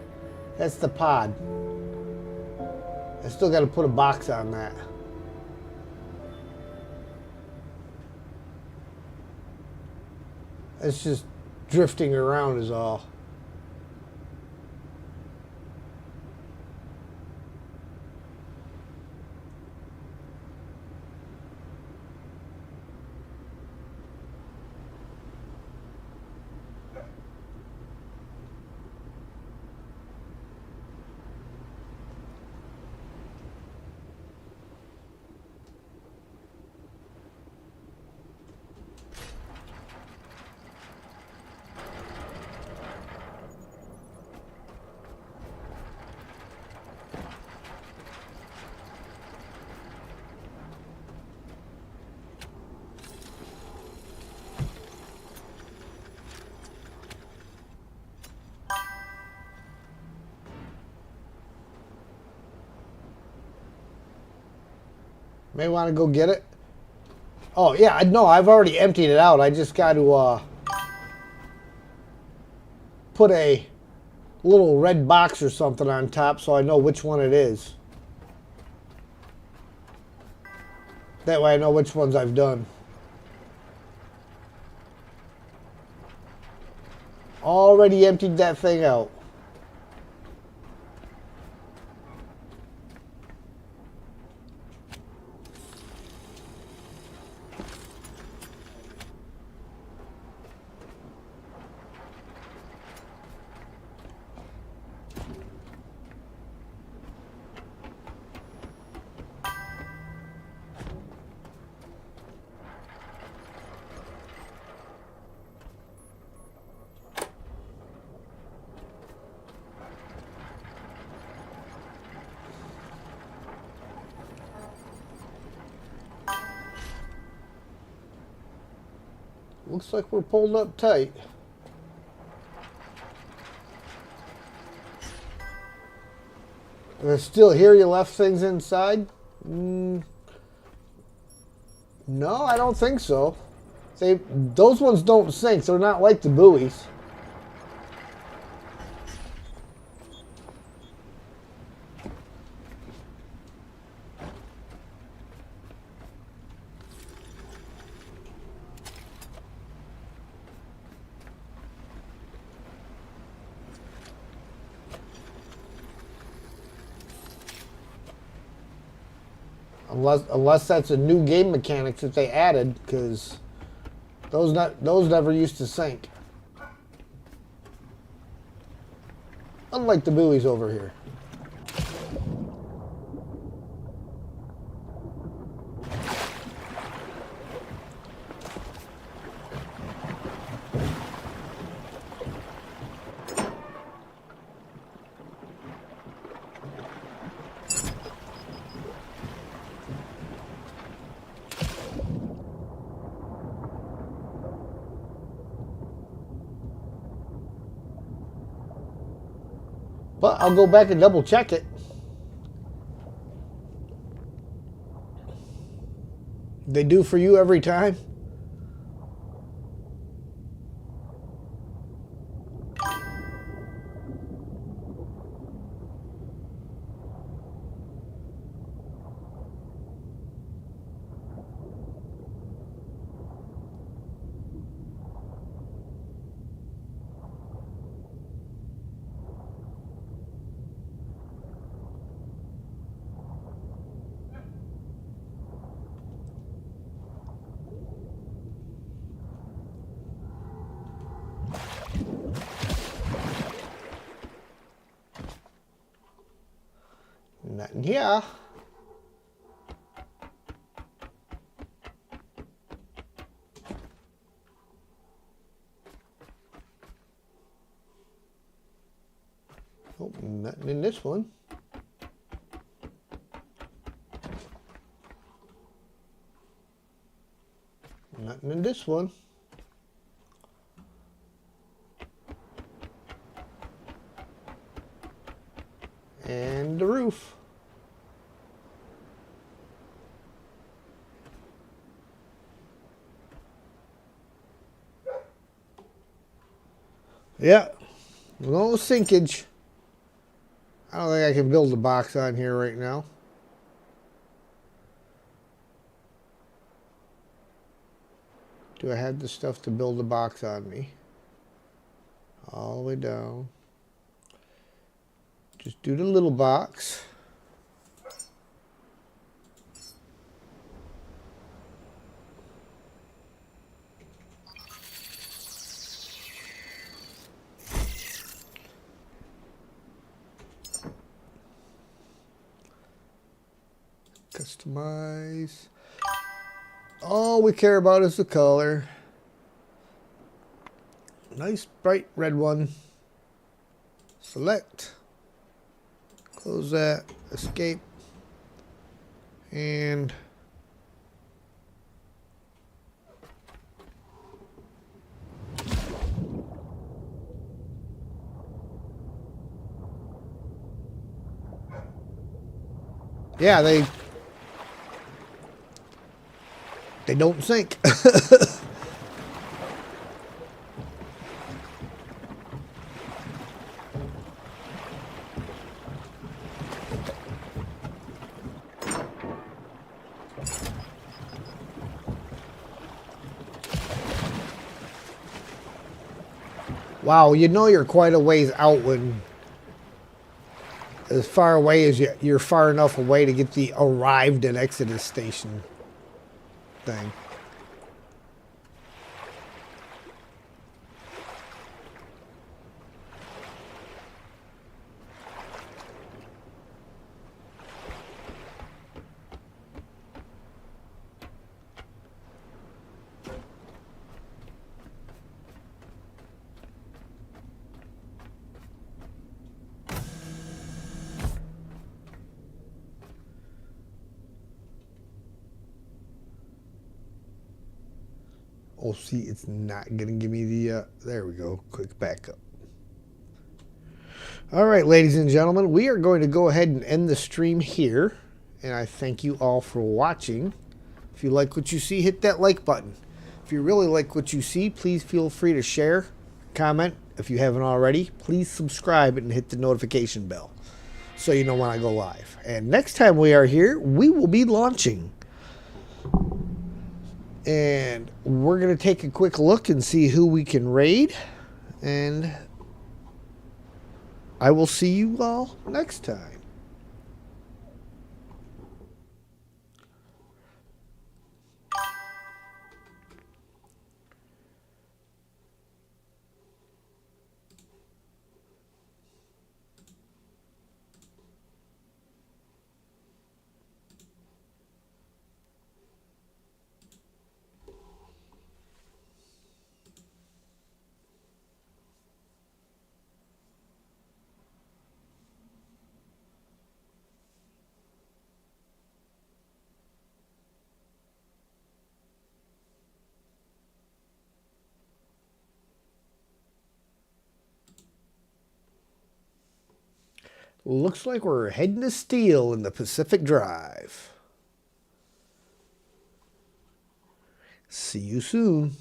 That's the pod. I still got to put a box on that. It's just drifting around is all. May want to go get it. Oh, yeah, no, I've already emptied it out. I just got to put a little red box or something on top so I know which one it is. That way I know which ones I've done. Already emptied that thing out. Looks like we're pulled up tight. There's still here you left things inside? No, I don't think so. Those ones don't sink. They're not like the buoys. Unless that's a new game mechanic that they added, because those never used to sink. Unlike the buoys over here. But I'll go back and double check it. They do for you every time? Nothing here. Oh, nothing in this one. Nothing in this one. And the roof. Yeah, no sinkage. I don't think I can build a box on here right now. Do I have the stuff to build a box on me? All the way down. Just do the little box. Customize. All we care about is the color. Nice bright red one. Select. Close that. Escape. And yeah, they don't sink. Wow, you know you're quite a ways out when as far away as you're far enough away to get the arrived at Exodus station thing. Oh, see, it's not going to give me the, there we go, quick backup. All right, ladies and gentlemen, we are going to go ahead and end the stream here. And I thank you all for watching. If you like what you see, hit that like button. If you really like what you see, please feel free to share, comment. If you haven't already, please subscribe and hit the notification bell so you know when I go live. And next time we are here, we will be launching. And we're going to take a quick look and see who we can raid. And I will see you all next time. Looks like we're heading to Steel in the Pacific Drive. See you soon.